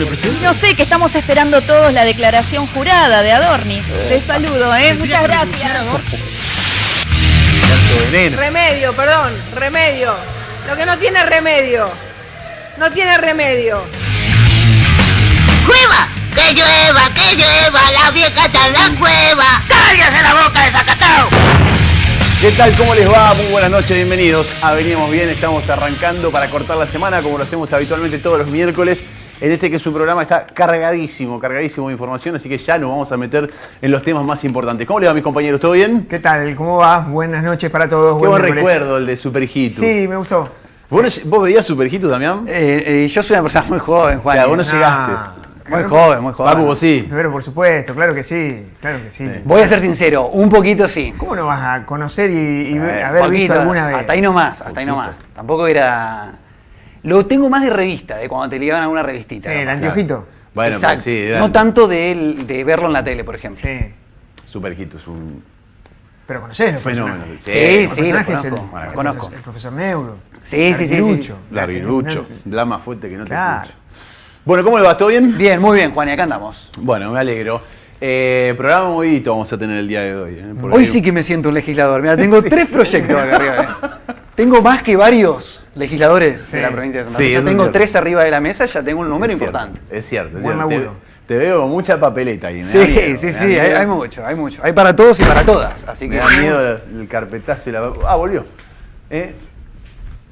le presento. No sé, que estamos esperando todos la declaración jurada de Adorni. Te saludo, muchas gracias. Remedio, perdón, remedio. Lo que no tiene remedio. No tiene remedio. ¡Cueva! ¡Que llueva! ¡La vieja está en la cueva! ¡Cállese la boca, desacatado! ¿Qué tal? ¿Cómo les va? Muy buenas noches, bienvenidos a Veníamos Bien. Estamos arrancando para cortar la semana, como lo hacemos habitualmente todos los miércoles. En este que su programa está cargadísimo de información, así que ya nos vamos a meter en los temas más importantes. ¿Cómo les va, mis compañeros? ¿Todo bien? ¿Qué tal? ¿Cómo va? Buenas noches para todos. Qué buen recuerdo el de Super Hijitu. Sí, me gustó. ¿Vos veías Super Hijitu, Damián? Yo soy una persona muy joven, Juan. Claro, vos no llegaste. Muy joven. Papu, vos sí. Pero por supuesto, claro que sí. Voy a ser sincero, un poquito sí. ¿Cómo no vas a conocer y haber visto alguna vez? Hasta ahí nomás. Tampoco era... Lo tengo más de revista, de cuando te llevaban a alguna revistita. Sí, el anteojito. Bueno, exacto. Pero sí, no tanto de verlo en la tele, por ejemplo. Sí. Super Hijitu es un... Pero conocés los fenómeno. personajes. Sí, lo conozco. El profesor Neuro. Sí. Larguirucho. La más fuerte que no te escucho. Bueno, ¿cómo le va? ¿Todo bien? Bien, muy bien, Juan, y acá andamos. Bueno, me alegro. Programa movidito vamos a tener el día de hoy. Hoy sí que me siento un legislador. Mira, tengo 3 proyectos acá arriba. Tengo más que varios legisladores de la provincia de Santa Fe. Ya tengo 3 arriba de la mesa, ya tengo un número importante. Es cierto. Laburo. Te veo mucha papeleta ahí. Sí, hay mucho. Hay para todos y para todas. Así que me da miedo el carpetazo y la... Ah, volvió.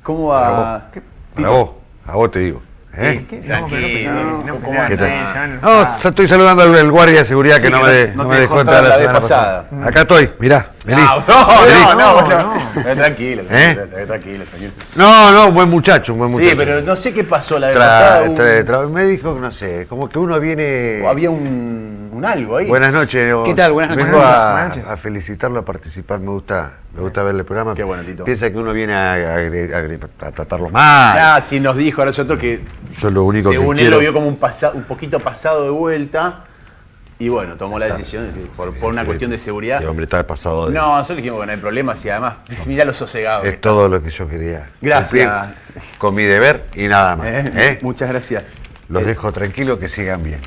¿Cómo va? A vos te digo. ¿Qué tal? No, estoy saludando al guardia de seguridad que no me dejó entrar la semana pasada. Acá estoy, mirá, vení. No. Tranquilo. No, buen muchacho. Sí, pero no sé qué pasó la vez pasada. Me dijo que no sé, como que uno viene... Había un algo ahí. Buenas noches. ¿Qué tal? Buenas noches. Vengo a felicitarlo, a participar, me gusta verle el programa. Qué bueno, Tito. Piensa que uno viene a tratarlo mal. Sí nos dijo a nosotros que yo lo único según que él quiero... lo vio como un poquito pasado de vuelta y bueno, tomó la decisión por una cuestión de seguridad. El hombre está pasado de... No, nosotros dijimos que no hay problema y además mirá lo sosegado. Es todo lo que yo quería. Gracias. Con mi deber y nada más. Muchas gracias. Los dejo tranquilos, que sigan bien.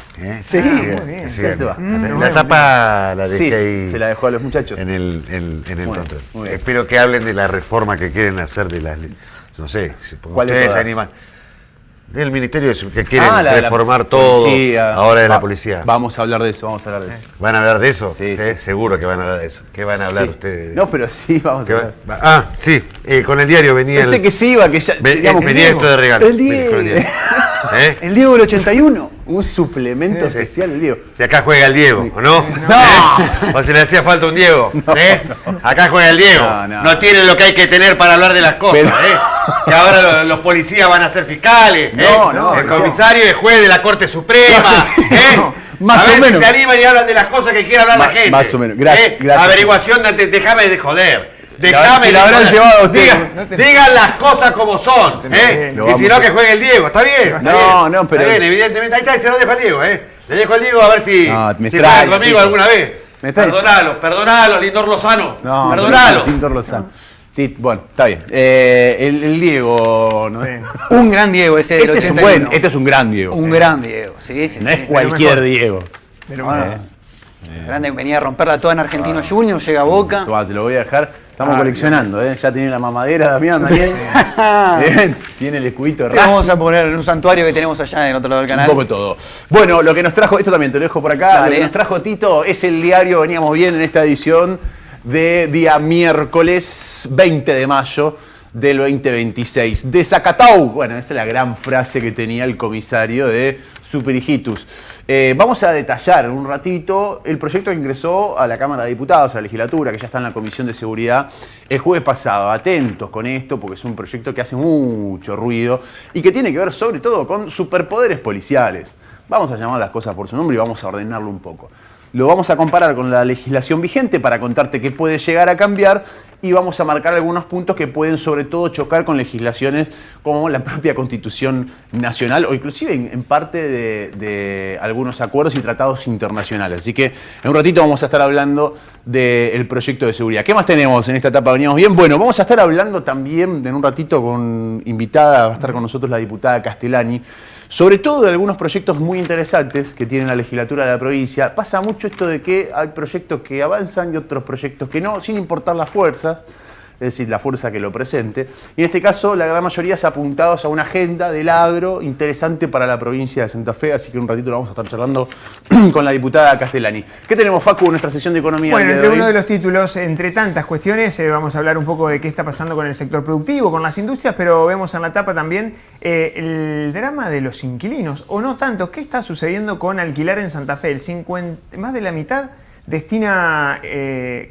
Sí, muy bien. Ya se va. La tapa la dejé ahí. Se la dejó a los muchachos. En el control. Espero que hablen de la reforma que quieren hacer de las... No sé, ustedes se animan. Del ministerio que quieren reformar todo ahora de la policía. Vamos a hablar de eso, ¿Van a hablar de eso? Sí. Seguro que van a hablar de eso. ¿Qué van a hablar ustedes? No, pero sí, vamos a hablar. Sí, con el diario venía... Pensé que sí iba, que ya... venía esto de regalo. El Diego del 81. Un suplemento especial, el Diego. Si acá juega el Diego, ¿o no? No. ¿O se le hacía falta un Diego? Acá juega el Diego. No tiene lo que hay que tener para hablar de las cosas, Que ahora los policías van a ser fiscales, el comisario es juez de la Corte Suprema, Más o menos. Si se animan y hablan de las cosas que quiere hablar la gente. Más o menos. Gracias. Averiguación, déjame de joder. Si la habrán llevado a usted. Digan las cosas como son, Y si no, que juegue el Diego, ¿está bien? No, pero... Está bien, evidentemente. Ahí está, se lo dejo al Diego, Le dejo al Diego a ver si juega conmigo alguna vez. Perdonalo, Lindor Lozano. Perdonalo. Lindor Lozano. Sí, bueno, está bien. El Diego... ¿no? Un gran Diego ese del 81. Este es un gran Diego. Un gran Diego, sí. No es cualquier Diego. Grande, venía a romperla toda en Argentino Junior, llega a Boca. Te lo voy a dejar. Estamos coleccionando, Ya tiene la mamadera, Damián, también. Bien. Tiene el escudito de Racing. Vamos a poner en un santuario que tenemos allá en otro lado del canal. Un poco todo. Bueno, lo que nos trajo, esto también te lo dejo por acá. Dale. Lo que nos trajo Tito es el diario Veníamos Bien en esta edición de día miércoles 20 de mayo del 2026. Desacatau. Bueno, esa es la gran frase que tenía el comisario de Super Hijitus. Vamos a detallar en un ratito el proyecto que ingresó a la Cámara de Diputados, a la legislatura, que ya está en la Comisión de Seguridad el jueves pasado. Atentos con esto, porque es un proyecto que hace mucho ruido y que tiene que ver sobre todo con superpoderes policiales. Vamos a llamar las cosas por su nombre y vamos a ordenarlo un poco. Lo vamos a comparar con la legislación vigente para contarte qué puede llegar a cambiar y vamos a marcar algunos puntos que pueden sobre todo chocar con legislaciones como la propia Constitución Nacional o inclusive en parte de algunos acuerdos y tratados internacionales. Así que en un ratito vamos a estar hablando del proyecto de seguridad. ¿Qué más tenemos en esta etapa? Veníamos bien. Bueno, vamos a estar hablando también en un ratito con invitada, va a estar con nosotros la diputada Castellani, sobre todo de algunos proyectos muy interesantes que tiene la legislatura de la provincia. Pasa mucho esto de que hay proyectos que avanzan y otros proyectos que no, sin importar las fuerzas, es decir, la fuerza que lo presente. Y en este caso, la gran mayoría se ha apuntado a una agenda del agro interesante para la provincia de Santa Fe, así que un ratito lo vamos a estar charlando con la diputada Castellani. ¿Qué tenemos, Facu, en nuestra sesión de economía? Bueno, entre uno de los títulos, entre tantas cuestiones, vamos a hablar un poco de qué está pasando con el sector productivo, con las industrias, pero vemos en la tapa también el drama de los inquilinos, o no tanto. ¿Qué está sucediendo con alquilar en Santa Fe? Más de la mitad destina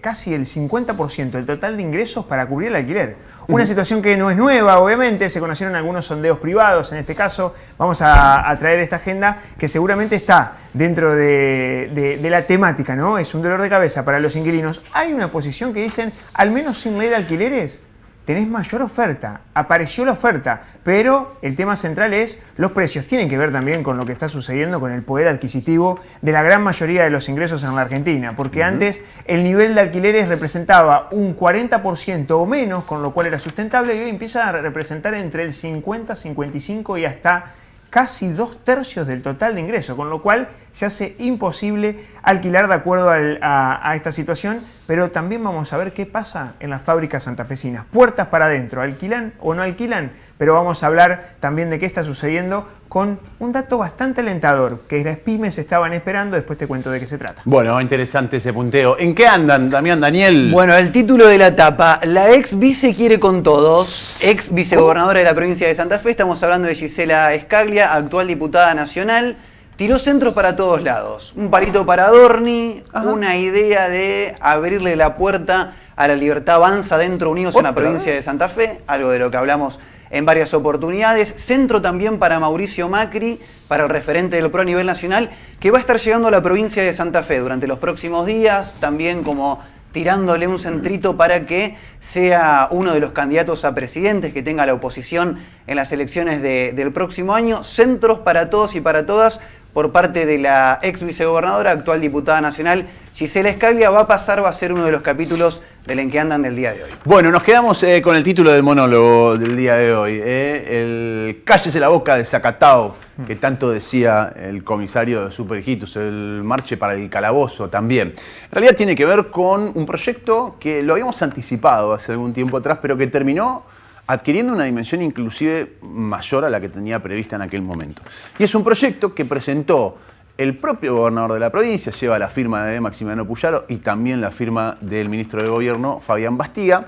casi el 50% del total de ingresos para cubrir el alquiler. Una situación que no es nueva, obviamente, se conocieron algunos sondeos privados, en este caso vamos a traer esta agenda que seguramente está dentro de la temática, ¿no? Es un dolor de cabeza para los inquilinos. Hay una posición que dicen, al menos sin ley de alquileres, tenés mayor oferta, apareció la oferta, pero el tema central es los precios. Tienen que ver también con lo que está sucediendo con el poder adquisitivo de la gran mayoría de los ingresos en la Argentina, porque antes el nivel de alquileres representaba un 40% o menos, con lo cual era sustentable, y hoy empieza a representar entre el 50, 55 y hasta casi 2/3 del total de ingresos, con lo cual se hace imposible alquilar de acuerdo a esta situación, pero también vamos a ver qué pasa en las fábricas santafesinas. Puertas para adentro, ¿alquilan o no alquilan? Pero vamos a hablar también de qué está sucediendo con un dato bastante alentador, que las pymes estaban esperando, después te cuento de qué se trata. Bueno, interesante ese punteo. ¿En qué andan, Damián, Daniel? Bueno, el título de la tapa, la ex vice quiere con todos, ex vicegobernadora de la provincia de Santa Fe, estamos hablando de Gisela Escaglia, actual diputada nacional, tiró centros para todos lados, un palito para Adorni, una idea de abrirle la puerta a la Libertad Avanza dentro Unidos en la provincia de Santa Fe, algo de lo que hablamos en varias oportunidades. Centro también para Mauricio Macri, para el referente del PRO a nivel nacional, que va a estar llegando a la provincia de Santa Fe durante los próximos días, también como tirándole un centrito para que sea uno de los candidatos a presidentes que tenga la oposición en las elecciones del próximo año. Centros para todos y para todas por parte de la ex vicegobernadora, actual diputada nacional, Gisela Escaglia. Va a ser uno de los capítulos del En que andan del día de hoy. Bueno, nos quedamos con el título del monólogo del día de hoy, el cállese la boca de Zacatao, que tanto decía el comisario de Superhijitos, el marche para el calabozo también. En realidad tiene que ver con un proyecto que lo habíamos anticipado hace algún tiempo atrás, pero que terminó adquiriendo una dimensión inclusive mayor a la que tenía prevista en aquel momento. Y es un proyecto que presentó el propio gobernador de la provincia, lleva la firma de Maximiliano Puyaro y también la firma del ministro de Gobierno, Fabián Bastía,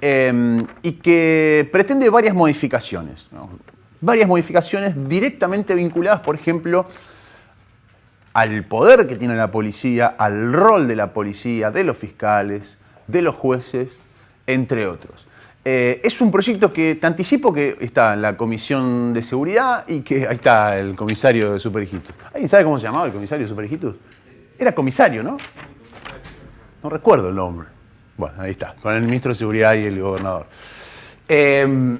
y que pretende varias modificaciones, ¿no? Varias modificaciones directamente vinculadas, por ejemplo, al poder que tiene la policía, al rol de la policía, de los fiscales, de los jueces, entre otros. Es un proyecto que te anticipo que está en la Comisión de Seguridad y que ahí está el comisario de Superhijitos. ¿Alguien sabe cómo se llamaba el comisario de Superhijitos? Era comisario, ¿no? No recuerdo el nombre. Bueno, ahí está, con el ministro de Seguridad y el gobernador. Que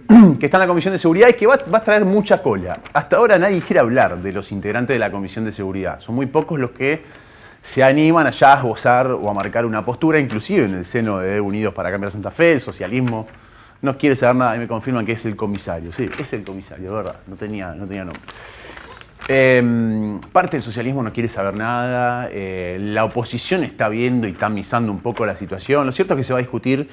está en la Comisión de Seguridad y que va a traer mucha cola. Hasta ahora nadie quiere hablar de los integrantes de la Comisión de Seguridad. Son muy pocos los que se animan allá a esbozar o a marcar una postura, inclusive en el seno de Unidos para Cambiar Santa Fe, el socialismo no quiere saber nada y me confirman que es el comisario. Sí, es el comisario, verdad, no tenía nombre. Parte del socialismo no quiere saber nada, la oposición está viendo y tamizando un poco la situación. Lo cierto es que se va a discutir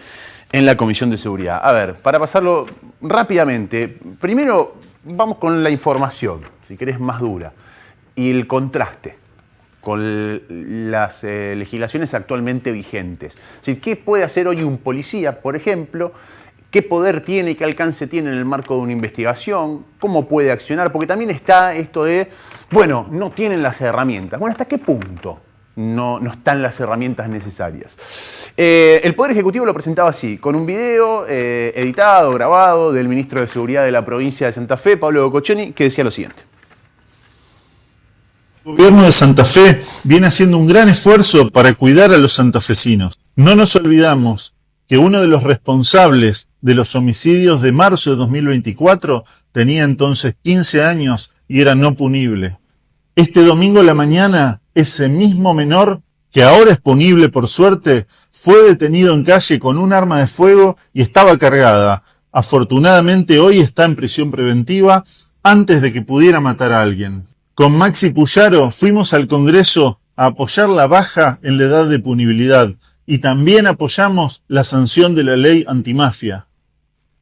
en la Comisión de Seguridad. A ver, para pasarlo rápidamente, primero vamos con la información, si querés más dura, y el contraste con las legislaciones actualmente vigentes. Es decir, ¿qué puede hacer hoy un policía, por ejemplo? ¿Qué poder tiene y qué alcance tiene en el marco de una investigación? ¿Cómo puede accionar? Porque también está esto de, bueno, no tienen las herramientas. Bueno, ¿hasta qué punto no están las herramientas necesarias? El Poder Ejecutivo lo presentaba así, con un video editado, grabado, del ministro de Seguridad de la provincia de Santa Fe, Pablo Coccioni, que decía lo siguiente. El gobierno de Santa Fe viene haciendo un gran esfuerzo para cuidar a los santafesinos. No nos olvidamos que uno de los responsables de los homicidios de marzo de 2024 tenía entonces 15 años y era no punible. Este domingo a la mañana, ese mismo menor, que ahora es punible por suerte, fue detenido en calle con un arma de fuego y estaba cargada. Afortunadamente hoy está en prisión preventiva antes de que pudiera matar a alguien. Con Maxi Puyaro fuimos al Congreso a apoyar la baja en la edad de punibilidad y también apoyamos la sanción de la ley antimafia.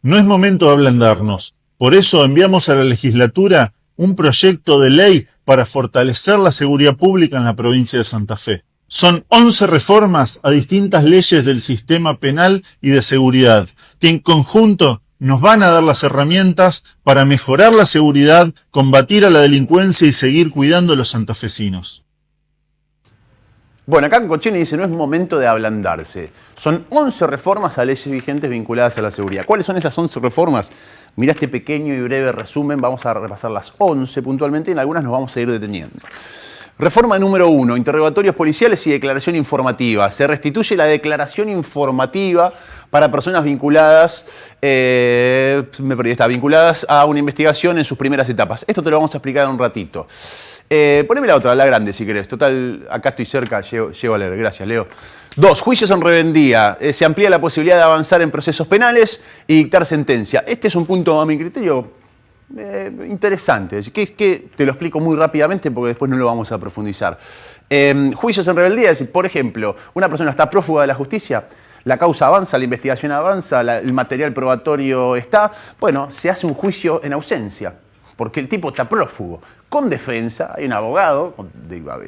No es momento de ablandarnos, por eso enviamos a la legislatura un proyecto de ley para fortalecer la seguridad pública en la provincia de Santa Fe. Son 11 reformas a distintas leyes del sistema penal y de seguridad, que en conjunto nos van a dar las herramientas para mejorar la seguridad, combatir a la delincuencia y seguir cuidando a los santafesinos. Bueno, acá Cochini dice, no es momento de ablandarse. Son 11 reformas a leyes vigentes vinculadas a la seguridad. ¿Cuáles son esas 11 reformas? Mirá este pequeño y breve resumen, vamos a repasar las 11 puntualmente y en algunas nos vamos a ir deteniendo. Reforma número 1, interrogatorios policiales y declaración informativa. Se restituye la declaración informativa para personas vinculadas, vinculadas a una investigación en sus primeras etapas. Esto te lo vamos a explicar en un ratito. Poneme la otra, la grande si querés. Total, acá estoy cerca, llego a leer. Gracias, Leo. 2. Juicios en rebeldía. Se amplía la posibilidad de avanzar en procesos penales y dictar sentencia. Este es un punto, a mi criterio, interesante. Que te lo explico muy rápidamente porque después no lo vamos a profundizar. Juicios en rebeldía, es decir, por ejemplo, una persona está prófuga de la justicia, la causa avanza, la investigación avanza, el material probatorio está, bueno, se hace un juicio en ausencia, porque el tipo está prófugo. Con defensa, hay un abogado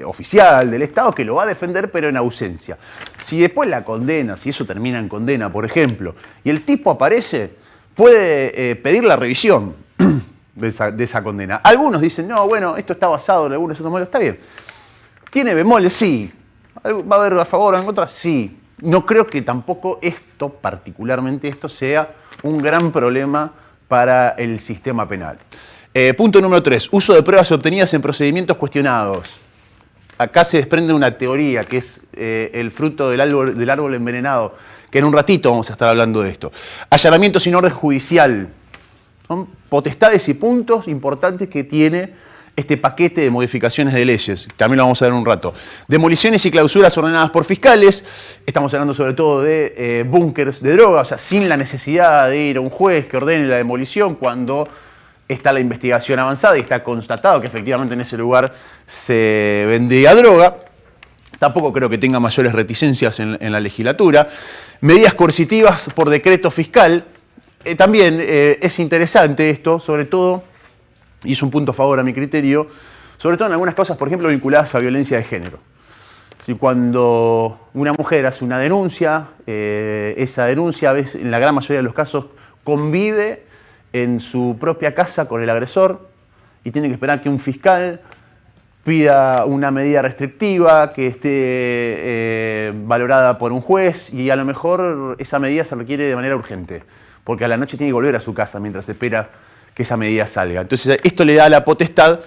oficial del Estado que lo va a defender, pero en ausencia. Si después la condena, si eso termina en condena, por ejemplo, y el tipo aparece, puede pedir la revisión de esa condena. Algunos dicen, no, bueno, esto está basado en algunos otros modelos. Está bien. ¿Tiene bemoles? Sí. ¿Va a haber a favor o en contra? Sí. No creo que tampoco esto, particularmente esto, sea un gran problema para el sistema penal. Punto número 3. Uso de pruebas obtenidas en procedimientos cuestionados. Acá se desprende una teoría que es el fruto del árbol envenenado, que en un ratito vamos a estar hablando de esto. Allanamiento sin orden judicial. Son potestades y puntos importantes que tiene este paquete de modificaciones de leyes. También lo vamos a ver en un rato. Demoliciones y clausuras ordenadas por fiscales. Estamos hablando sobre todo de búnkers de droga, o sea, sin la necesidad de ir a un juez que ordene la demolición cuando está la investigación avanzada y está constatado que efectivamente en ese lugar se vendía droga. Tampoco creo que tenga mayores reticencias en la legislatura. Medidas coercitivas por decreto fiscal. También es interesante esto, sobre todo, y es un punto a favor a mi criterio, sobre todo en algunas cosas, por ejemplo, vinculadas a violencia de género. Si cuando una mujer hace una denuncia, esa denuncia a veces, en la gran mayoría de los casos convive en su propia casa con el agresor y tiene que esperar que un fiscal pida una medida restrictiva que esté valorada por un juez y a lo mejor esa medida se requiere de manera urgente, porque a la noche tiene que volver a su casa mientras espera que esa medida salga. Entonces esto le da la potestad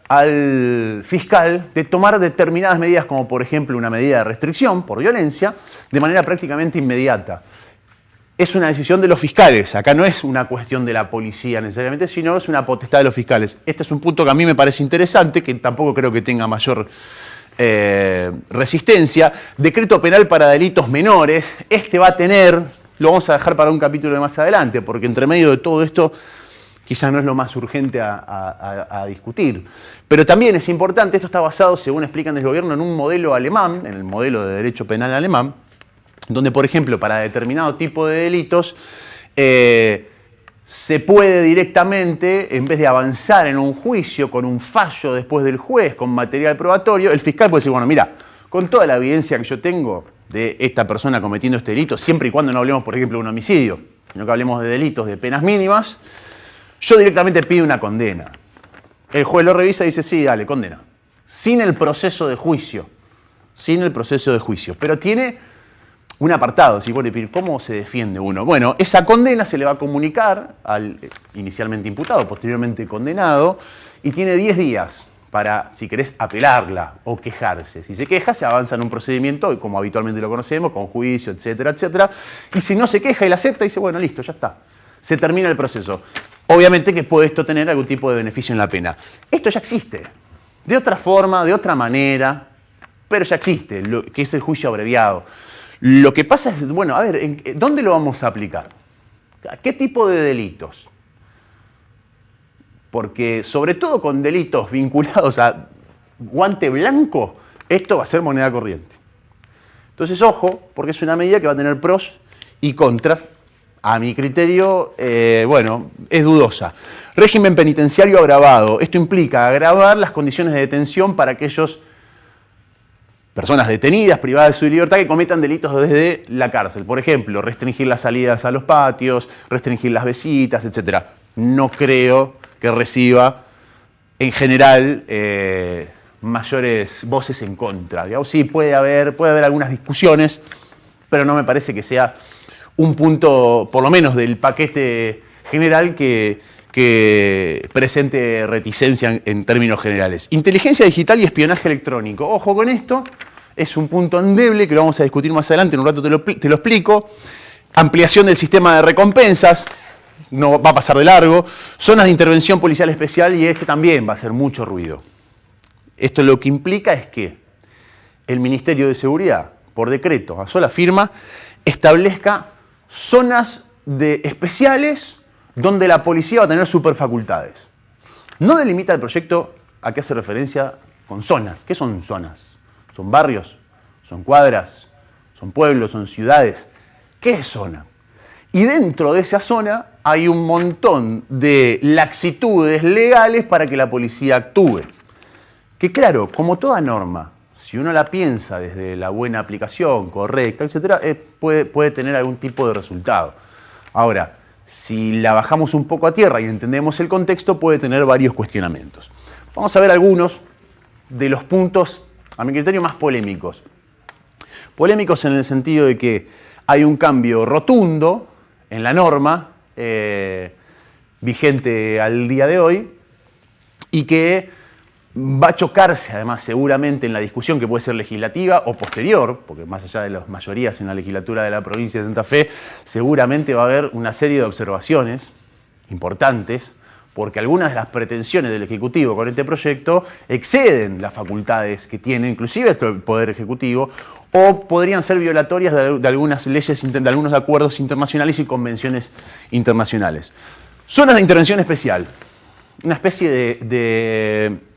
al fiscal de tomar determinadas medidas, como por ejemplo una medida de restricción por violencia, de manera prácticamente inmediata. Es una decisión de los fiscales, acá no es una cuestión de la policía necesariamente, sino es una potestad de los fiscales. Este es un punto que a mí me parece interesante, que tampoco creo que tenga mayor resistencia. Decreto penal para delitos menores, este va a tener, lo vamos a dejar para un capítulo de más adelante, porque entre medio de todo esto quizás no es lo más urgente a discutir. Pero también es importante, esto está basado, según explican desde el gobierno, en un modelo alemán, en el modelo de derecho penal alemán, donde, por ejemplo, para determinado tipo de delitos, se puede directamente, en vez de avanzar en un juicio con un fallo después del juez, con material probatorio, el fiscal puede decir, bueno, mira, con toda la evidencia que yo tengo de esta persona cometiendo este delito, siempre y cuando no hablemos, por ejemplo, de un homicidio, sino que hablemos de delitos de penas mínimas, yo directamente pido una condena. El juez lo revisa y dice, sí, dale, condena. Sin el proceso de juicio. Sin el proceso de juicio. Pero tiene un apartado, si bueno, ¿cómo se defiende uno? Bueno, esa condena se le va a comunicar al inicialmente imputado, posteriormente condenado, y tiene 10 días para, si querés, apelarla o quejarse. Si se queja, se avanza en un procedimiento, como habitualmente lo conocemos, con juicio, etcétera, etcétera. Y si no se queja y la acepta, dice, bueno, listo, ya está. Se termina el proceso. Obviamente que puede esto tener algún tipo de beneficio en la pena. Esto ya existe. De otra forma, de otra manera, pero ya existe, que es el juicio abreviado. Lo que pasa es, bueno, a ver, ¿dónde lo vamos a aplicar? ¿A qué tipo de delitos? porque sobre todo con delitos vinculados a guante blanco, esto va a ser moneda corriente. Entonces, ojo, porque es una medida que va a tener pros y contras. A mi criterio, es dudosa. Régimen penitenciario agravado. Esto implica agravar las condiciones de detención para aquellos personas detenidas, privadas de su libertad, que cometan delitos desde la cárcel. Por ejemplo, restringir las salidas a los patios, restringir las visitas, etc. No creo que reciba, en general, mayores voces en contra. Digamos, sí, puede haber algunas discusiones, pero no me parece que sea un punto, por lo menos del paquete general, que presente reticencia en términos generales. Inteligencia digital y espionaje electrónico. Ojo con esto, es un punto endeble que lo vamos a discutir más adelante, en un rato te lo explico. Ampliación del sistema de recompensas, no va a pasar de largo. Zonas de intervención policial especial, y este también va a hacer mucho ruido. Esto lo que implica es que el Ministerio de Seguridad, por decreto, a sola firma, establezca zonas especiales donde la policía va a tener superfacultades. No delimita el proyecto a qué hace referencia con zonas. ¿Qué son zonas? ¿Son barrios? ¿Son cuadras? ¿Son pueblos? ¿Son ciudades? ¿Qué es zona? Y dentro de esa zona hay un montón de laxitudes legales para que la policía actúe. Que claro, como toda norma, si uno la piensa desde la buena aplicación, correcta, etc., puede tener algún tipo de resultado. Ahora, si la bajamos un poco a tierra y entendemos el contexto, puede tener varios cuestionamientos. Vamos a ver algunos de los puntos, a mi criterio, más polémicos. Polémicos en el sentido de que hay un cambio rotundo en la norma vigente al día de hoy y que va a chocarse, además, seguramente en la discusión que puede ser legislativa o posterior, porque más allá de las mayorías en la legislatura de la provincia de Santa Fe, seguramente va a haber una serie de observaciones importantes, porque algunas de las pretensiones del Ejecutivo con este proyecto exceden las facultades que tiene, inclusive el Poder Ejecutivo, o podrían ser violatorias de algunas leyes, de algunos acuerdos internacionales y convenciones internacionales. Zonas de intervención especial. Una especie de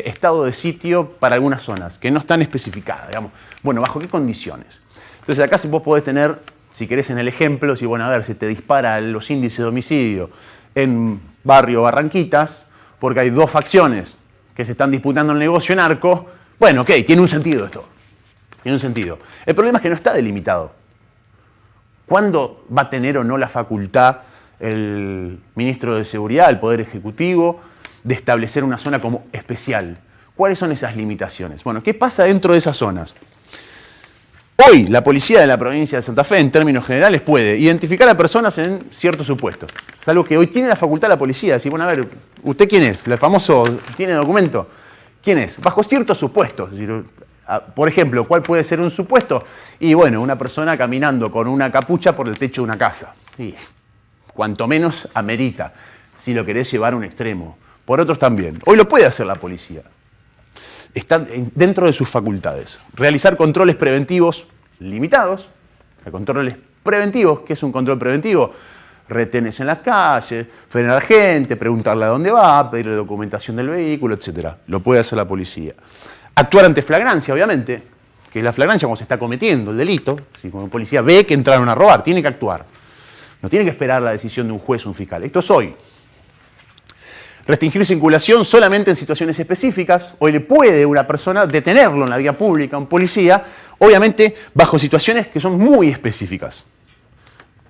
estado de sitio para algunas zonas, que no están especificadas, digamos. Bueno, ¿bajo qué condiciones? Entonces acá vos podés tener, si querés en el ejemplo, si bueno, a ver, si te disparan los índices de homicidio en barrio Barranquitas, porque hay dos facciones que se están disputando el negocio narco, bueno, ok, tiene un sentido esto. Tiene un sentido. El problema es que no está delimitado. ¿Cuándo va a tener o no la facultad el ministro de Seguridad, el Poder Ejecutivo, de establecer una zona como especial? ¿Cuáles son esas limitaciones? Bueno, ¿qué pasa dentro de esas zonas? Hoy, la policía de la provincia de Santa Fe, en términos generales, puede identificar a personas en ciertos supuestos. Es algo que hoy tiene la facultad la policía. Decir, bueno, a ver, ¿usted quién es? El famoso, ¿tiene documento? ¿Quién es? Bajo ciertos supuestos. Es decir, por ejemplo, ¿cuál puede ser un supuesto? Y bueno, una persona caminando con una capucha por el techo de una casa. Y cuanto menos amerita, si lo querés llevar a un extremo. Por otros también. Hoy lo puede hacer la policía. Está dentro de sus facultades. Realizar controles preventivos limitados. Controles preventivos. ¿Qué es un control preventivo? Retenes en las calles, frenar a la gente, preguntarle a dónde va, pedirle documentación del vehículo, etc. Lo puede hacer la policía. Actuar ante flagrancia, obviamente, que es la flagrancia cuando se está cometiendo el delito. Si como policía ve que entraron a robar, tiene que actuar. No tiene que esperar la decisión de un juez o un fiscal. Esto es hoy. Restringir circulación solamente en situaciones específicas. Hoy le puede una persona detenerlo en la vía pública, un policía, obviamente bajo situaciones que son muy específicas.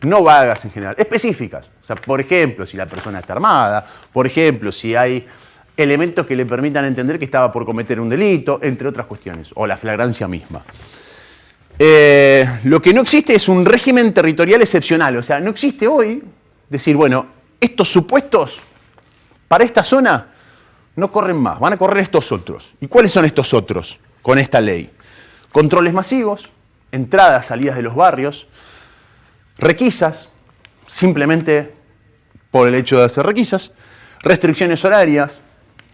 No vagas en general, específicas. O sea, por ejemplo, si la persona está armada, por ejemplo, si hay elementos que le permitan entender que estaba por cometer un delito, entre otras cuestiones, o la flagrancia misma. Lo que no existe es un régimen territorial excepcional. O sea, no existe hoy decir, bueno, estos supuestos para esta zona no corren más, van a correr estos otros. ¿Y cuáles son estos otros con esta ley? Controles masivos, entradas, salidas de los barrios, requisas, simplemente por el hecho de hacer requisas, restricciones horarias,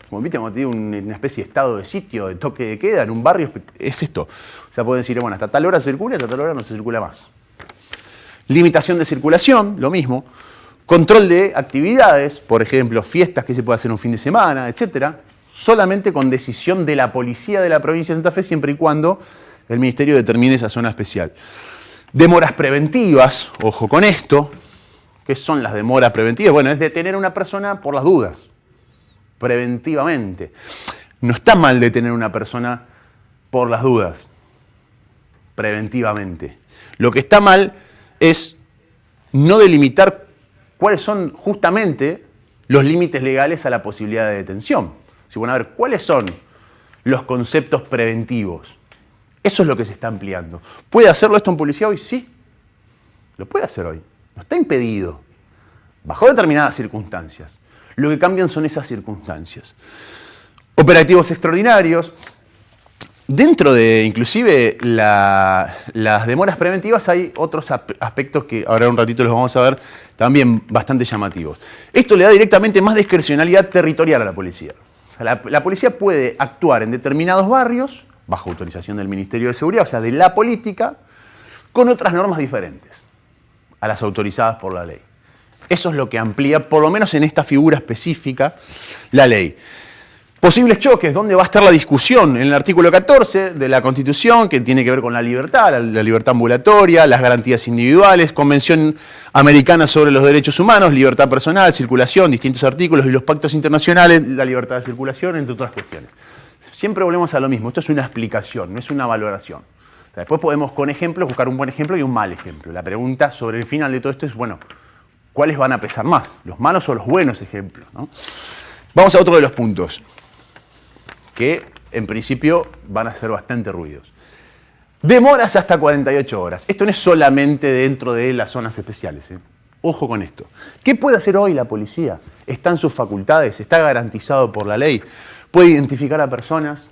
como viste, cuando tiene una especie de estado de sitio, de toque de queda en un barrio, es esto. O sea, pueden decir, bueno, hasta tal hora se circula, hasta tal hora no se circula más. Limitación de circulación, lo mismo. Control de actividades, por ejemplo, fiestas que se puede hacer un fin de semana, etcétera, solamente con decisión de la policía de la provincia de Santa Fe, siempre y cuando el ministerio determine esa zona especial. Demoras preventivas, ojo con esto. ¿Qué son las demoras preventivas? Bueno, es detener a una persona por las dudas, preventivamente. No está mal detener a una persona por las dudas, preventivamente. Lo que está mal es no delimitar cuáles son justamente los límites legales a la posibilidad de detención. Si van a ver cuáles son los conceptos preventivos. Eso es lo que se está ampliando. ¿Puede hacerlo esto un policía hoy? Sí. Lo puede hacer hoy. No está impedido. Bajo determinadas circunstancias. Lo que cambian son esas circunstancias. Operativos extraordinarios. Dentro de, inclusive, las demoras preventivas hay otros aspectos que ahora un ratito los vamos a ver también bastante llamativos. Esto le da directamente más discrecionalidad territorial a la policía. O sea, la policía puede actuar en determinados barrios, bajo autorización del Ministerio de Seguridad, o sea, de la política, con otras normas diferentes a las autorizadas por la ley. Eso es lo que amplía, por lo menos en esta figura específica, la ley. Posibles choques, ¿dónde va a estar la discusión? En el artículo 14 de la Constitución, que tiene que ver con la libertad ambulatoria, las garantías individuales, Convención Americana sobre los Derechos Humanos, libertad personal, circulación, distintos artículos y los pactos internacionales, la libertad de circulación, entre otras cuestiones. Siempre volvemos a lo mismo, esto es una explicación, no es una valoración. O sea, después podemos con ejemplos buscar un buen ejemplo y un mal ejemplo. La pregunta sobre el final de todo esto es, bueno, ¿cuáles van a pesar más? ¿Los malos o los buenos ejemplos? ¿No? Vamos a otro de los puntos, que en principio van a ser bastante ruidos. Demoras hasta 48 horas. Esto no es solamente dentro de las zonas especiales. Ojo con esto. ¿Qué puede hacer hoy la policía? ¿Está en sus facultades? ¿Está garantizado por la ley? ¿Puede identificar a personas?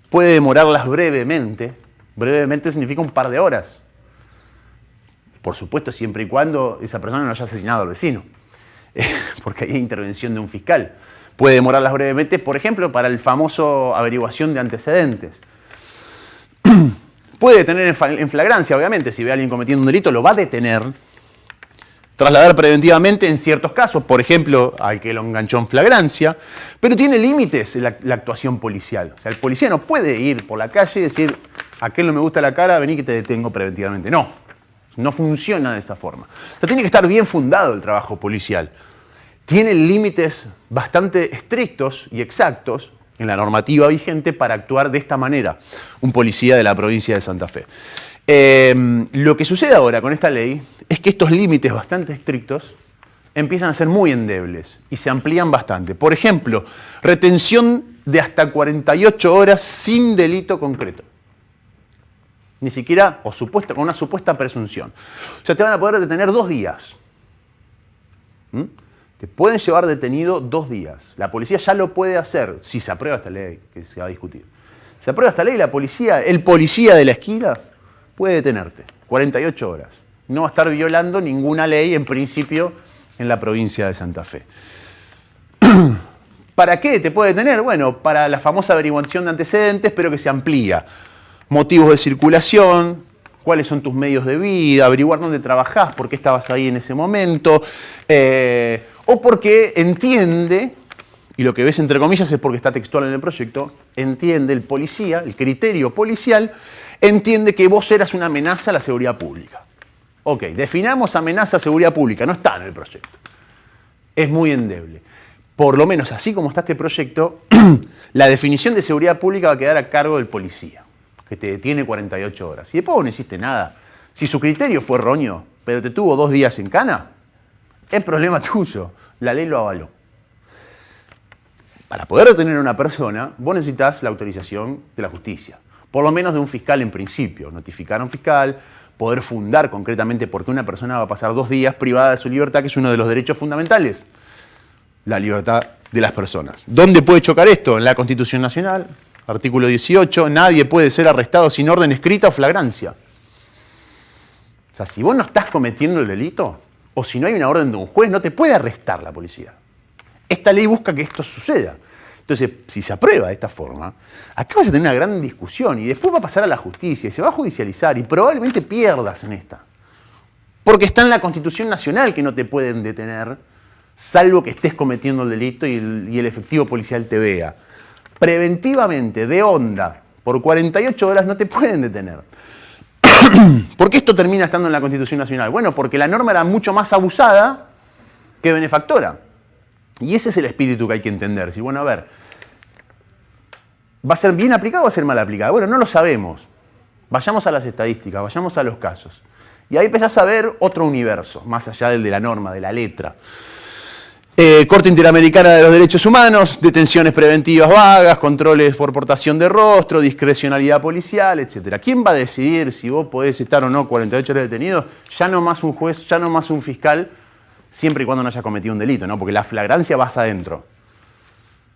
¿Puede demorarlas brevemente? Brevemente significa un par de horas. Por supuesto, siempre y cuando esa persona no haya asesinado al vecino. Porque hay intervención de un fiscal. Puede demorarlas brevemente, por ejemplo, para el famoso averiguación de antecedentes. Puede detener en flagrancia, obviamente. Si ve a alguien cometiendo un delito, lo va a detener. Trasladar preventivamente en ciertos casos, por ejemplo, al que lo enganchó en flagrancia. Pero tiene límites la actuación policial. O sea, el policía no puede ir por la calle y decir, a aquel no me gusta la cara, vení que te detengo preventivamente. No, no funciona de esa forma. O sea, tiene que estar bien fundado el trabajo policial. Tiene límites bastante estrictos y exactos en la normativa vigente para actuar de esta manera un policía de la provincia de Santa Fe. Lo que sucede ahora con esta ley es que estos límites bastante estrictos empiezan a ser muy endebles y se amplían bastante. Por ejemplo, retención de hasta 48 horas sin delito concreto. Ni siquiera, o con una supuesta presunción. O sea, te van a poder detener 2 días. Te pueden llevar detenido 2 días. La policía ya lo puede hacer, si se aprueba esta ley, que se va a discutir. Si se aprueba esta ley, el policía de la esquina puede detenerte 48 horas. No va a estar violando ninguna ley, en principio, en la provincia de Santa Fe. ¿Para qué te puede detener? Bueno, para la famosa averiguación de antecedentes, pero que se amplía. Motivos de circulación, cuáles son tus medios de vida, averiguar dónde trabajás, por qué estabas ahí en ese momento, o porque entiende, y lo que ves entre comillas es porque está textual en el proyecto, entiende el policía, el criterio policial, entiende que vos eras una amenaza a la seguridad pública. Ok, definamos amenaza a seguridad pública, no está en el proyecto. Es muy endeble. Por lo menos así como está este proyecto, la definición de seguridad pública va a quedar a cargo del policía, que te detiene 48 horas. Y después vos no hiciste nada. Si su criterio fue erróneo, pero te tuvo 2 días en cana, es problema tuyo. La ley lo avaló. Para poder detener a una persona, vos necesitas la autorización de la justicia. Por lo menos de un fiscal en principio. Notificar a un fiscal, poder fundar concretamente por qué una persona va a pasar 2 días privada de su libertad, que es uno de los derechos fundamentales. La libertad de las personas. ¿Dónde puede chocar esto? En la Constitución Nacional. Artículo 18, nadie puede ser arrestado sin orden escrita o flagrancia. O sea, si vos no estás cometiendo el delito, o si no hay una orden de un juez, no te puede arrestar la policía. Esta ley busca que esto suceda. Entonces, si se aprueba de esta forma, acá vas a tener una gran discusión y después va a pasar a la justicia y se va a judicializar y probablemente pierdas en esta. Porque está en la Constitución Nacional que no te pueden detener, salvo que estés cometiendo el delito y el efectivo policial te vea. Preventivamente, de onda, por 48 horas no te pueden detener. ¿Por qué esto termina estando en la Constitución Nacional? Bueno, porque la norma era mucho más abusada que benefactora. Y ese es el espíritu que hay que entender. Si, bueno, a ver, ¿va a ser bien aplicada o va a ser mal aplicada? Bueno, no lo sabemos. Vayamos a las estadísticas, vayamos a los casos. Y ahí empezás a ver otro universo, más allá del de la norma, de la letra. Corte Interamericana de los Derechos Humanos, detenciones preventivas vagas, controles por portación de rostro, discrecionalidad policial, etc. ¿Quién va a decidir si vos podés estar o no 48 horas detenido? Ya no más un juez, ya no más un fiscal, siempre y cuando no haya cometido un delito, ¿no? Porque la flagrancia vas adentro.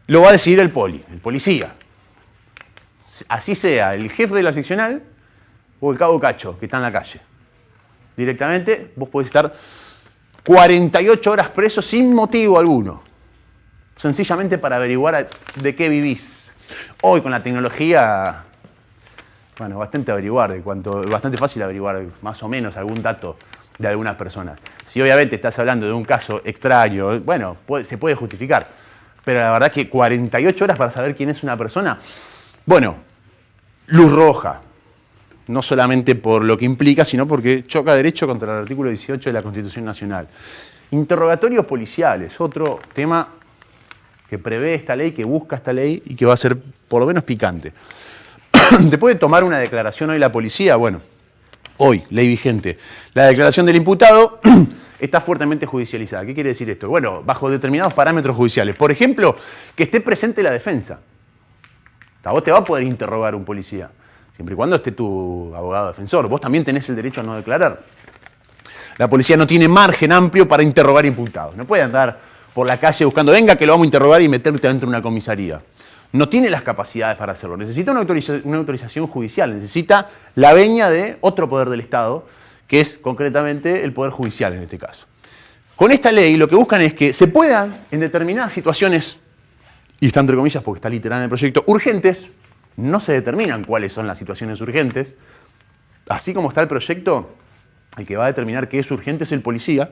Lo va a decidir el policía. Así sea el jefe de la seccional o el cabo Cacho, que está en la calle. Directamente vos podés estar 48 horas preso sin motivo alguno. Sencillamente para averiguar de qué vivís. Hoy con la tecnología, bueno, bastante fácil averiguar más o menos algún dato de algunas personas. Si obviamente estás hablando de un caso extraño, bueno, se puede justificar. Pero la verdad que 48 horas para saber quién es una persona, bueno, luz roja. No solamente por lo que implica, sino porque choca derecho contra el artículo 18 de la Constitución Nacional. Interrogatorios policiales, otro tema que prevé esta ley, que busca esta ley y que va a ser por lo menos picante. ¿Te puede tomar una declaración hoy la policía? Bueno, hoy, ley vigente. La declaración del imputado está fuertemente judicializada. ¿Qué quiere decir esto? Bueno, bajo determinados parámetros judiciales. Por ejemplo, que esté presente la defensa. Vos te va a poder interrogar un policía. Siempre y cuando esté tu abogado defensor. Vos también tenés el derecho a no declarar. La policía no tiene margen amplio para interrogar imputados. No puede andar por la calle buscando, venga que lo vamos a interrogar y meterte dentro de una comisaría. No tiene las capacidades para hacerlo. Necesita una autorización judicial. Necesita la venia de otro poder del Estado, que es concretamente el Poder Judicial en este caso. Con esta ley lo que buscan es que se puedan, en determinadas situaciones, y está entre comillas porque está literal en el proyecto, urgentes. No se determinan cuáles son las situaciones urgentes. Así como está el proyecto, el que va a determinar qué es urgente es el policía.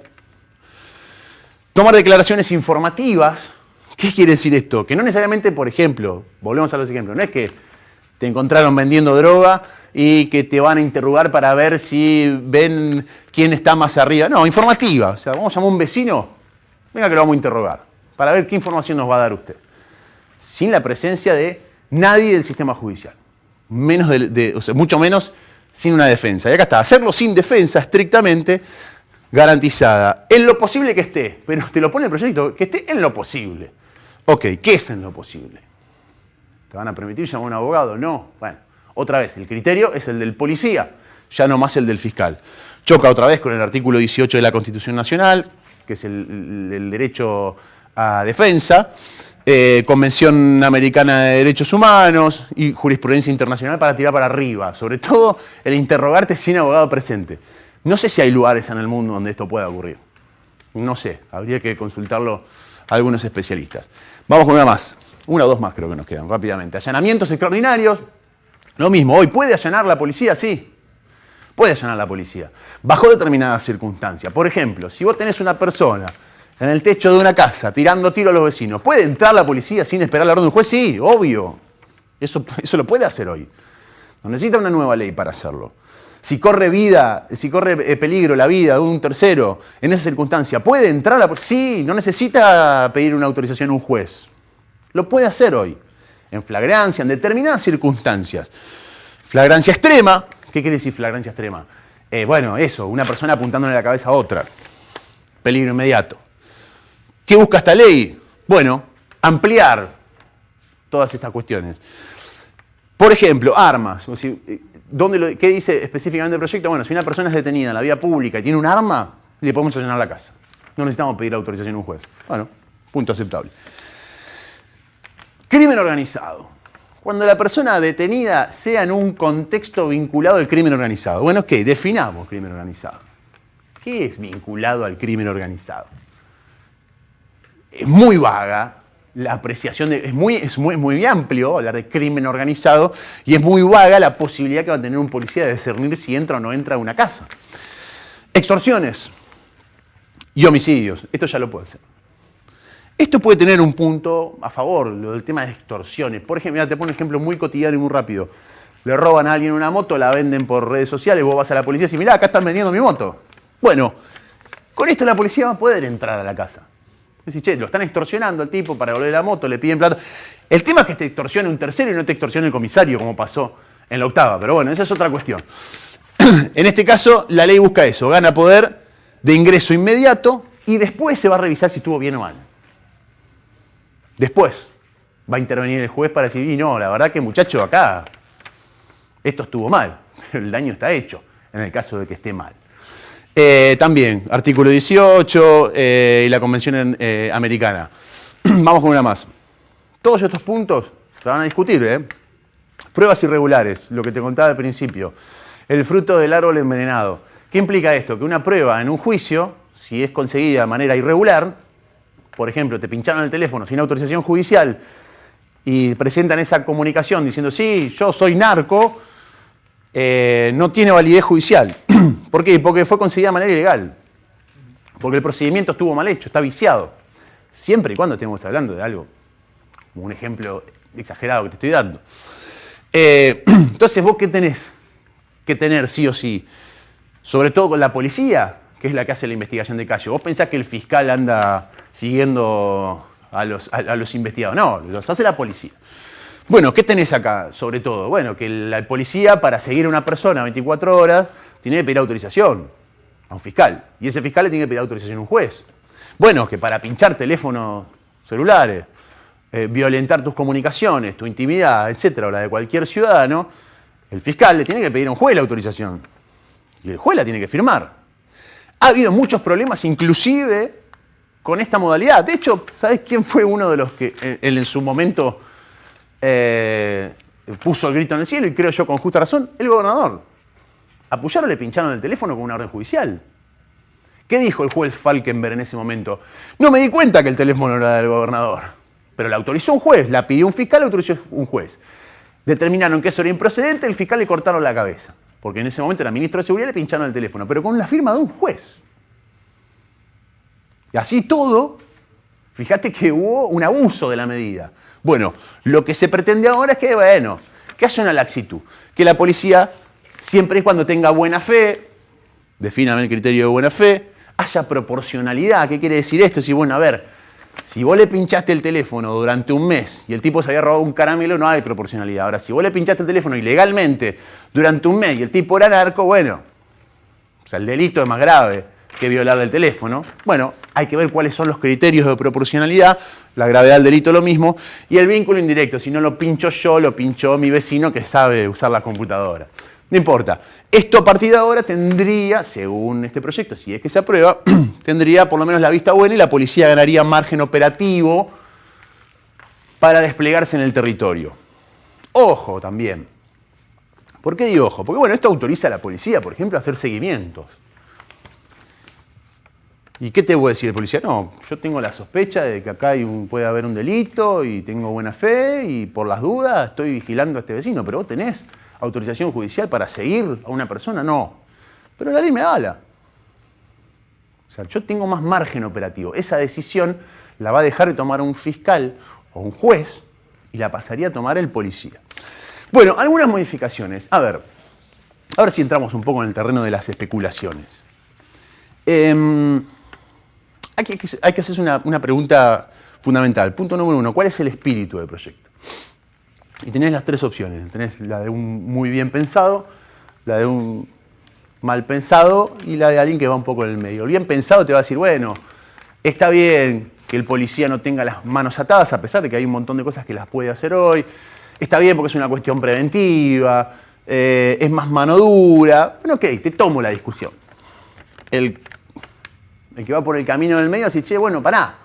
Tomar declaraciones informativas. ¿Qué quiere decir esto? Que no necesariamente, por ejemplo, volvemos a los ejemplos, no es que te encontraron vendiendo droga y que te van a interrogar para ver si ven quién está más arriba. No, informativa. O sea, vamos a llamar a un vecino, venga que lo vamos a interrogar, para ver qué información nos va a dar usted. Sin la presencia de nadie del sistema judicial. Mucho menos sin una defensa. Y acá está, hacerlo sin defensa estrictamente garantizada. En lo posible que esté, pero te lo pone el proyecto, que esté en lo posible. Ok, ¿qué es en lo posible? ¿Te van a permitir llamar a un abogado? No. Bueno, otra vez, el criterio es el del policía, ya no más el del fiscal. Choca otra vez con el artículo 18 de la Constitución Nacional, que es el derecho a defensa. Convención Americana de Derechos Humanos y jurisprudencia internacional para tirar para arriba. Sobre todo el interrogarte sin abogado presente. No sé si hay lugares en el mundo donde esto pueda ocurrir. No sé, habría que consultarlo a algunos especialistas. Vamos con una más. Una o dos más creo que nos quedan, rápidamente. Allanamientos extraordinarios. Lo mismo, hoy ¿puede allanar la policía? Sí. Puede allanar la policía. Bajo determinadas circunstancias. Por ejemplo, si vos tenés una persona en el techo de una casa, tirando tiro a los vecinos, ¿puede entrar la policía sin esperar la orden de un juez? Sí, obvio. Eso lo puede hacer hoy. No necesita una nueva ley para hacerlo. Si corre peligro la vida de un tercero en esa circunstancia, ¿puede entrar la policía? Sí, no necesita pedir una autorización a un juez. Lo puede hacer hoy. En flagrancia, en determinadas circunstancias. Flagrancia extrema. ¿Qué quiere decir flagrancia extrema? Bueno, eso, una persona apuntándole la cabeza a otra. Peligro inmediato. ¿Qué busca esta ley? Bueno, ampliar todas estas cuestiones. Por ejemplo, armas. ¿Qué dice específicamente el proyecto? Bueno, si una persona es detenida en la vía pública y tiene un arma, le podemos allanar la casa. No necesitamos pedir autorización a un juez. Bueno, punto aceptable. Crimen organizado. Cuando la persona detenida sea en un contexto vinculado al crimen organizado. Bueno, ¿qué? Definamos crimen organizado. ¿Qué es vinculado al crimen organizado? Es muy vaga la apreciación, es muy amplio hablar de crimen organizado y es muy vaga la posibilidad que va a tener un policía de discernir si entra o no entra a una casa. Extorsiones y homicidios. Esto ya lo puede hacer. Esto puede tener un punto a favor, lo del tema de extorsiones. Por ejemplo, mira, te pongo un ejemplo muy cotidiano y muy rápido. Le roban a alguien una moto, la venden por redes sociales, vos vas a la policía y decís, mirá, acá están vendiendo mi moto. Bueno, con esto la policía va a poder entrar a la casa. Decís, che, lo están extorsionando al tipo para devolver la moto, le piden plata. El tema es que te extorsione un tercero y no te extorsione el comisario, como pasó en la octava. Pero bueno, esa es otra cuestión. En este caso, la ley busca eso, gana poder de ingreso inmediato y después se va a revisar si estuvo bien o mal. Después va a intervenir el juez para decir, y no, la verdad que muchacho, acá esto estuvo mal, pero el daño está hecho, en el caso de que esté mal. También, artículo 18 y la Convención Americana. Vamos con una más. Todos estos puntos se van a discutir, ¿eh? Pruebas irregulares, lo que te contaba al principio. El fruto del árbol envenenado. ¿Qué implica esto? Que una prueba en un juicio, si es conseguida de manera irregular, por ejemplo, te pincharon el teléfono sin autorización judicial y presentan esa comunicación diciendo, sí, yo soy narco, no tiene validez judicial. ¿Por qué? Porque fue conseguida de manera ilegal. Porque el procedimiento estuvo mal hecho, está viciado. Siempre y cuando estemos hablando de algo, como un ejemplo exagerado que te estoy dando. Entonces, ¿vos qué tenés que tener sí o sí? Sobre todo con la policía, que es la que hace la investigación de caso. ¿Vos pensás que el fiscal anda siguiendo a los investigados? No, los hace la policía. Bueno, ¿qué tenés acá, sobre todo? Bueno, que la policía, para seguir a una persona 24 horas, tiene que pedir autorización a un fiscal. Y ese fiscal le tiene que pedir autorización a un juez. Bueno, que para pinchar teléfonos celulares, violentar tus comunicaciones, tu intimidad, etcétera, o la de cualquier ciudadano, el fiscal le tiene que pedir a un juez la autorización. Y el juez la tiene que firmar. Ha habido muchos problemas, inclusive con esta modalidad. De hecho, ¿sabes quién fue uno de los que en su momento puso el grito en el cielo? Y creo yo con justa razón, el gobernador. A Puyaro le pincharon el teléfono con una orden judicial. ¿Qué dijo el juez Falkenberg en ese momento? No me di cuenta que el teléfono era del gobernador, pero la autorizó un juez, la pidió un fiscal, la autorizó un juez. Determinaron que eso era improcedente, el fiscal le cortaron la cabeza, porque en ese momento era ministro de Seguridad y le pincharon el teléfono, pero con la firma de un juez. Y así todo, fíjate que hubo un abuso de la medida. Bueno, lo que se pretende ahora es que, bueno, que haya una laxitud, que la policía, siempre y cuando tenga buena fe, defíname el criterio de buena fe, haya proporcionalidad. ¿Qué quiere decir esto? Si, bueno, a ver, si vos le pinchaste el teléfono durante un mes y el tipo se había robado un caramelo, no hay proporcionalidad. Ahora, si vos le pinchaste el teléfono ilegalmente durante un mes y el tipo era narco, bueno, o sea, el delito es más grave que violarle el teléfono. Bueno, hay que ver cuáles son los criterios de proporcionalidad, la gravedad del delito lo mismo, y el vínculo indirecto, si no lo pincho yo, lo pinchó mi vecino que sabe usar la computadora. No importa. Esto a partir de ahora tendría, según este proyecto, si es que se aprueba, tendría por lo menos la vista buena y la policía ganaría margen operativo para desplegarse en el territorio. Ojo también. ¿Por qué digo ojo? Porque bueno, esto autoriza a la policía, por ejemplo, a hacer seguimientos. ¿Y qué te voy a decir el policía? No, yo tengo la sospecha de que acá puede haber un delito y tengo buena fe y por las dudas estoy vigilando a este vecino, pero vos tenés autorización judicial para seguir a una persona, no. Pero la ley me habla. O sea, yo tengo más margen operativo. Esa decisión la va a dejar de tomar un fiscal o un juez y la pasaría a tomar el policía. Bueno, algunas modificaciones. A ver si entramos un poco en el terreno de las especulaciones. Hay que hacerse una pregunta fundamental. Punto número 1. ¿Cuál es el espíritu del proyecto? Y tenés las tres opciones. Tenés la de un muy bien pensado, la de un mal pensado y la de alguien que va un poco en el medio. El bien pensado te va a decir, bueno, está bien que el policía no tenga las manos atadas, a pesar de que hay un montón de cosas que las puede hacer hoy. Está bien porque es una cuestión preventiva, es más mano dura. Bueno, ok, te tomo la discusión. El que va por el camino del medio dice, che, bueno, pará.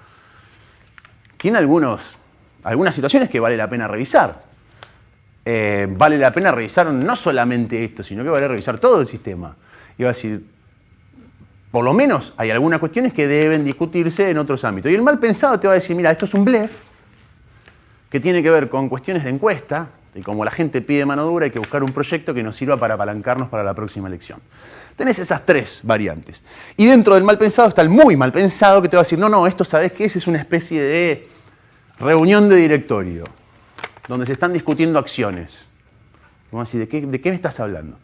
Tiene algunas situaciones que vale la pena revisar. Vale la pena revisar no solamente esto, sino que vale revisar todo el sistema. Y va a decir, por lo menos hay algunas cuestiones que deben discutirse en otros ámbitos. Y el mal pensado te va a decir, mira, esto es un blef que tiene que ver con cuestiones de encuesta, Y como la gente pide mano dura, hay que buscar un proyecto que nos sirva para apalancarnos para la próxima elección. Tenés esas 3 variantes. Y dentro del mal pensado está el muy mal pensado, que te va a decir, no, esto ¿sabés qué es? Es una especie de reunión de directorio, donde se están discutiendo acciones. Vamos a decir, ¿de qué me estás hablando?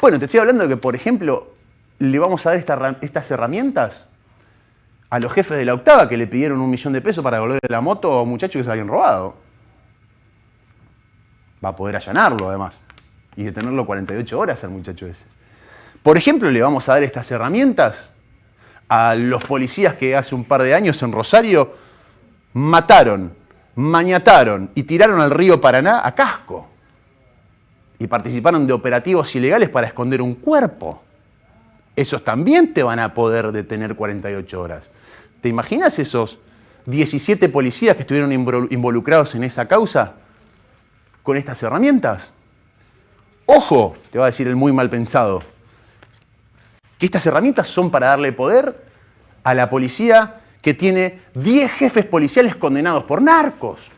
Bueno, te estoy hablando de que, por ejemplo, le vamos a dar estas herramientas a los jefes de la octava que le pidieron $1 millón de pesos para devolverle la moto a un muchacho que se la habían robado. Va a poder allanarlo, además, y detenerlo 48 horas al muchacho ese. Por ejemplo, le vamos a dar estas herramientas a los policías que hace un par de años en Rosario mataron, maniataron y tiraron al río Paraná a casco. Y participaron de operativos ilegales para esconder un cuerpo. Esos también te van a poder detener 48 horas. ¿Te imaginas esos 17 policías que estuvieron involucrados en esa causa con estas herramientas? Ojo, te va a decir el muy mal pensado, que estas herramientas son para darle poder a la policía que tiene 10 jefes policiales condenados por narcos.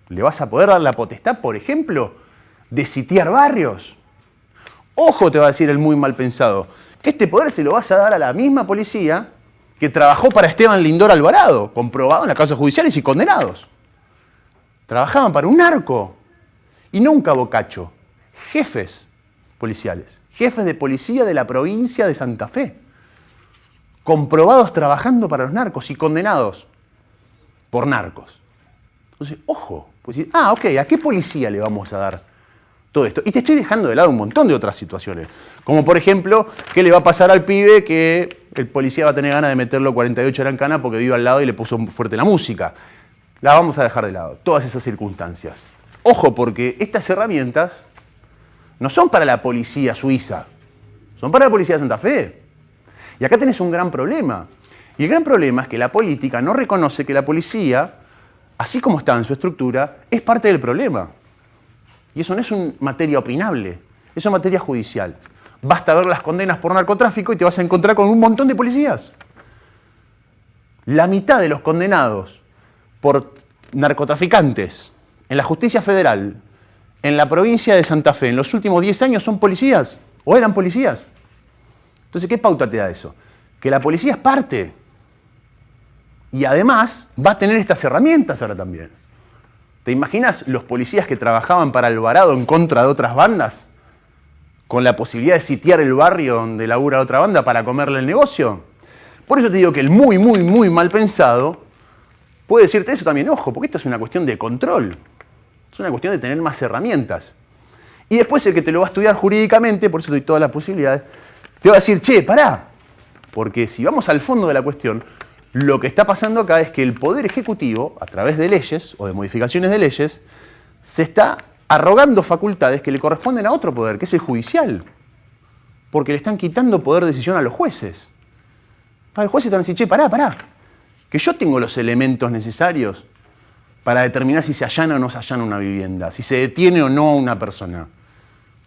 ¿Le vas a poder dar la potestad, por ejemplo, de sitiar barrios? Ojo, te va a decir el muy mal pensado, que este poder se lo vas a dar a la misma policía que trabajó para Esteban Lindor Alvarado, comprobado en las causas judiciales y condenados. Trabajaban para un narco, y no un cabocacho, jefes policiales, jefes de policía de la provincia de Santa Fe, comprobados trabajando para los narcos y condenados por narcos. Entonces, ojo, pues decir, ok, ¿a qué policía le vamos a dar todo esto? Y te estoy dejando de lado un montón de otras situaciones. Como por ejemplo, ¿qué le va a pasar al pibe que el policía va a tener ganas de meterlo 48 horas en cana porque vive al lado y le puso fuerte la música? La vamos a dejar de lado, todas esas circunstancias. Ojo, porque estas herramientas no son para la policía suiza, son para la policía de Santa Fe. Y acá tenés un gran problema. Y el gran problema es que la política no reconoce que la policía, así como está en su estructura, es parte del problema. Y eso no es una materia opinable, eso es materia judicial. Basta ver las condenas por narcotráfico y te vas a encontrar con un montón de policías. La mitad de los condenados por narcotraficantes en la justicia federal, en la provincia de Santa Fe, en los últimos 10 años son policías, o eran policías. Entonces, ¿qué pauta te da eso? Que la policía es parte. Y además va a tener estas herramientas ahora también. ¿Te imaginas los policías que trabajaban para Alvarado en contra de otras bandas? Con la posibilidad de sitiar el barrio donde labura otra banda para comerle el negocio. Por eso te digo que el muy, muy, muy mal pensado puede decirte eso también. Ojo, porque esto es una cuestión de control. Es una cuestión de tener más herramientas. Y después el que te lo va a estudiar jurídicamente, por eso doy todas las posibilidades, te va a decir, che, pará. Porque si vamos al fondo de la cuestión, lo que está pasando acá es que el Poder Ejecutivo, a través de leyes o de modificaciones de leyes, se está arrogando facultades que le corresponden a otro poder, que es el judicial. Porque le están quitando poder de decisión a los jueces. Los jueces te van a decir, che, pará, que yo tengo los elementos necesarios para determinar si se allana o no se allana una vivienda, si se detiene o no a una persona.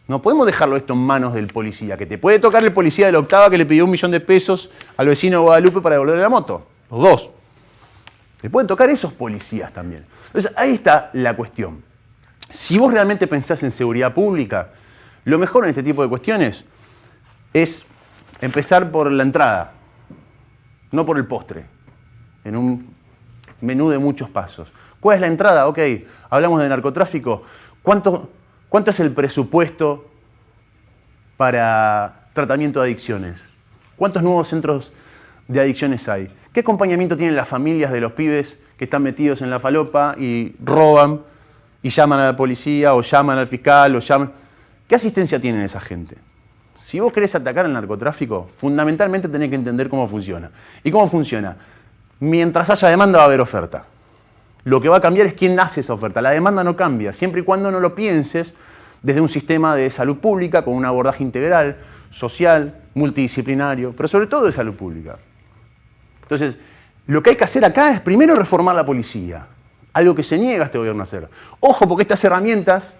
No podemos dejarlo esto en manos del policía, que te puede tocar el policía de la octava que le pidió $1 millón de pesos al vecino de Guadalupe para devolverle la moto. Los dos. Te pueden tocar esos policías también. Entonces, ahí está la cuestión. Si vos realmente pensás en seguridad pública, lo mejor en este tipo de cuestiones es empezar por la entrada, no por el postre, en un menú de muchos pasos. ¿Cuál es la entrada? Ok, hablamos de narcotráfico. ¿Cuánto es el presupuesto para tratamiento de adicciones? ¿Cuántos nuevos centros de adicciones hay? ¿Qué acompañamiento tienen las familias de los pibes que están metidos en la falopa y roban y llaman a la policía o llaman al fiscal o llaman? ¿Qué asistencia tienen esa gente? Si vos querés atacar el narcotráfico, fundamentalmente tenés que entender cómo funciona. ¿Y cómo funciona? Mientras haya demanda va a haber oferta. Lo que va a cambiar es quién hace esa oferta. La demanda no cambia, siempre y cuando no lo pienses desde un sistema de salud pública con un abordaje integral, social, multidisciplinario, pero sobre todo de salud pública. Entonces, lo que hay que hacer acá es primero reformar la policía, algo que se niega este gobierno a hacer. Ojo, porque estas herramientas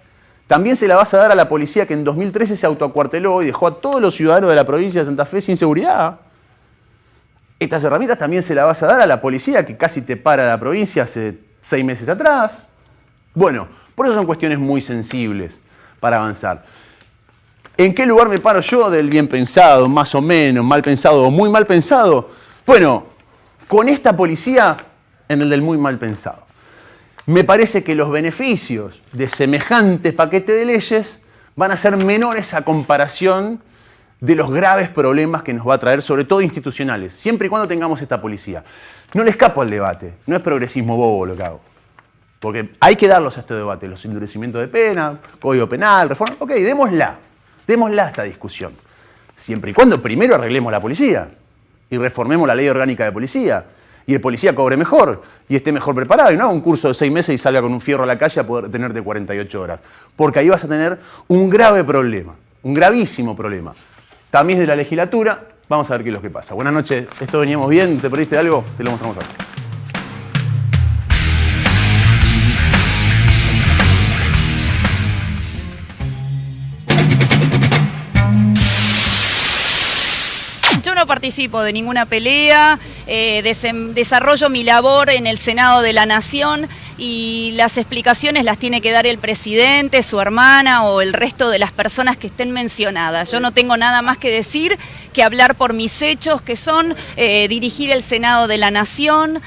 también se las vas a dar a la policía que en 2013 se autoacuarteló y dejó a todos los ciudadanos de la provincia de Santa Fe sin seguridad. Estas herramientas también se las vas a dar a la policía que casi te para la provincia hace 6 meses atrás. Bueno, por eso son cuestiones muy sensibles para avanzar. ¿En qué lugar me paro yo del bien pensado, más o menos, mal pensado o muy mal pensado? Bueno, con esta policía en el del muy mal pensado. Me parece que los beneficios de semejante paquete de leyes van a ser menores a comparación de los graves problemas que nos va a traer, sobre todo institucionales, siempre y cuando tengamos esta policía. No le escapo al debate, no es progresismo bobo lo que hago. Porque hay que darlos a este debate, los endurecimientos de pena, código penal, reforma. Ok, démosla a esta discusión. Siempre y cuando primero arreglemos la policía y reformemos la ley orgánica de policía. Y el policía cobre mejor y esté mejor preparado y no haga un curso de 6 meses y salga con un fierro a la calle a poder tener de 48 horas. Porque ahí vas a tener un grave problema, un gravísimo problema. Tamiz de la legislatura, vamos a ver qué es lo que pasa. Buenas noches, esto veníamos bien, ¿te perdiste algo? Te lo mostramos ahora. Yo no participo de ninguna pelea, desarrollo mi labor en el Senado de la Nación y las explicaciones las tiene que dar el presidente, su hermana o el resto de las personas que estén mencionadas. Yo no tengo nada más que decir que hablar por mis hechos, que son dirigir el Senado de la Nación,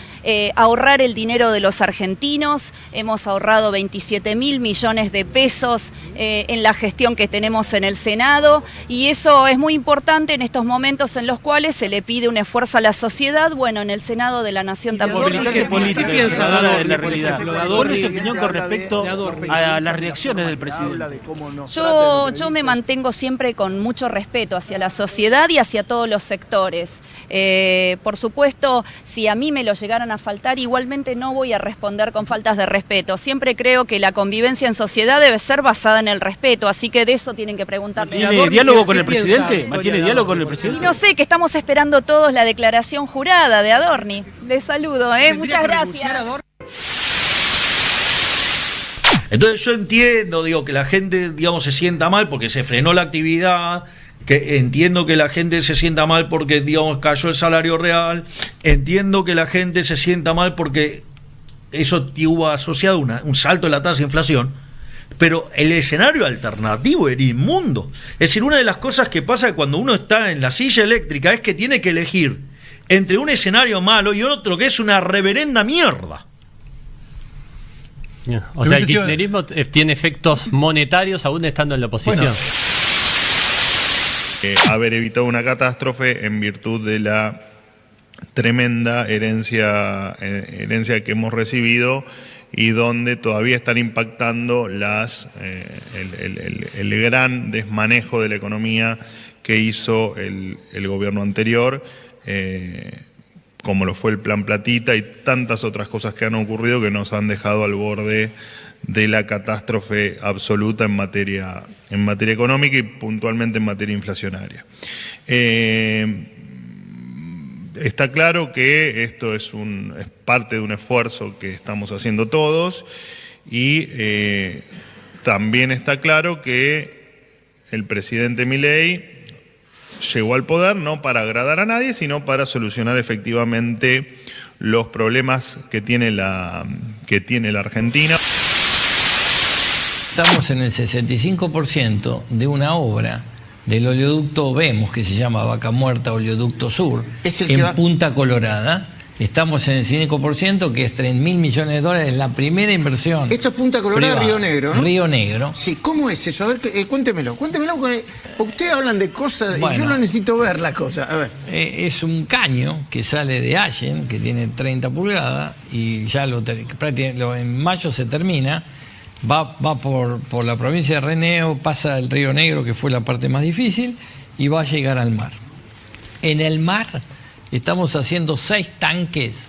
ahorrar el dinero de los argentinos. Hemos ahorrado 27.000 millones de pesos en la gestión que tenemos en el Senado y eso es muy importante en estos momentos en los cuales se le pide un esfuerzo a la sociedad. Bueno, en el Senado de la Nación también. Militante política y observadora de la realidad. ¿Cuál es su opinión con respecto a las reacciones del presidente? Yo me mantengo siempre con mucho respeto hacia la sociedad y hacia todos los sectores. Por supuesto, si a mí me lo llegaran a faltar, igualmente no voy a responder con faltas de respeto. Siempre creo que la convivencia en sociedad debe ser basada en el respeto, así que de eso tienen que preguntar. ¿Tiene diálogo con el presidente? ¿Mantiene diálogo con el presidente? Y no sé, que estamos esperando todos la declaración jurada de Adorni. Les saludo, muchas gracias. Entonces yo entiendo, digo, que la gente, digamos, se sienta mal porque se frenó la actividad, que entiendo que la gente se sienta mal porque, digamos, cayó el salario real, entiendo que la gente se sienta mal porque eso tuvo asociado un salto en la tasa de inflación, pero el escenario alternativo era inmundo. Es decir, una de las cosas que pasa cuando uno está en la silla eléctrica es que tiene que elegir entre un escenario malo y otro que es una reverenda mierda. O sea, el kirchnerismo tiene efectos monetarios aún estando en la oposición. Bueno, haber evitado una catástrofe en virtud de la tremenda herencia que hemos recibido y donde todavía están impactando el gran desmanejo de la economía que hizo el gobierno anterior, como lo fue el Plan Platita y tantas otras cosas que han ocurrido que nos han dejado al borde de la catástrofe absoluta en materia económica y puntualmente en materia inflacionaria. Está claro que esto es parte de un esfuerzo que estamos haciendo todos y también está claro que el presidente Milei llegó al poder no para agradar a nadie, sino para solucionar efectivamente los problemas que tiene la Argentina. Estamos en el 65% de una obra del oleoducto Vemos, que se llama Vaca Muerta Oleoducto Sur, en Punta Colorada. Estamos en el 5%, que es 3.000 millones de dólares, la primera inversión. Esto es Punta Colorada, privada. Río Negro, ¿no? Río Negro. Sí, ¿cómo es eso? A ver, cuéntemelo, porque ustedes hablan de cosas, bueno, y yo no necesito ver las cosas. A ver. Es un caño que sale de Allen, que tiene 30 pulgadas, y ya en mayo se termina, va por la provincia de Reneo, pasa el Río Negro, que fue la parte más difícil, y va a llegar al mar. En el mar estamos haciendo 6 tanques,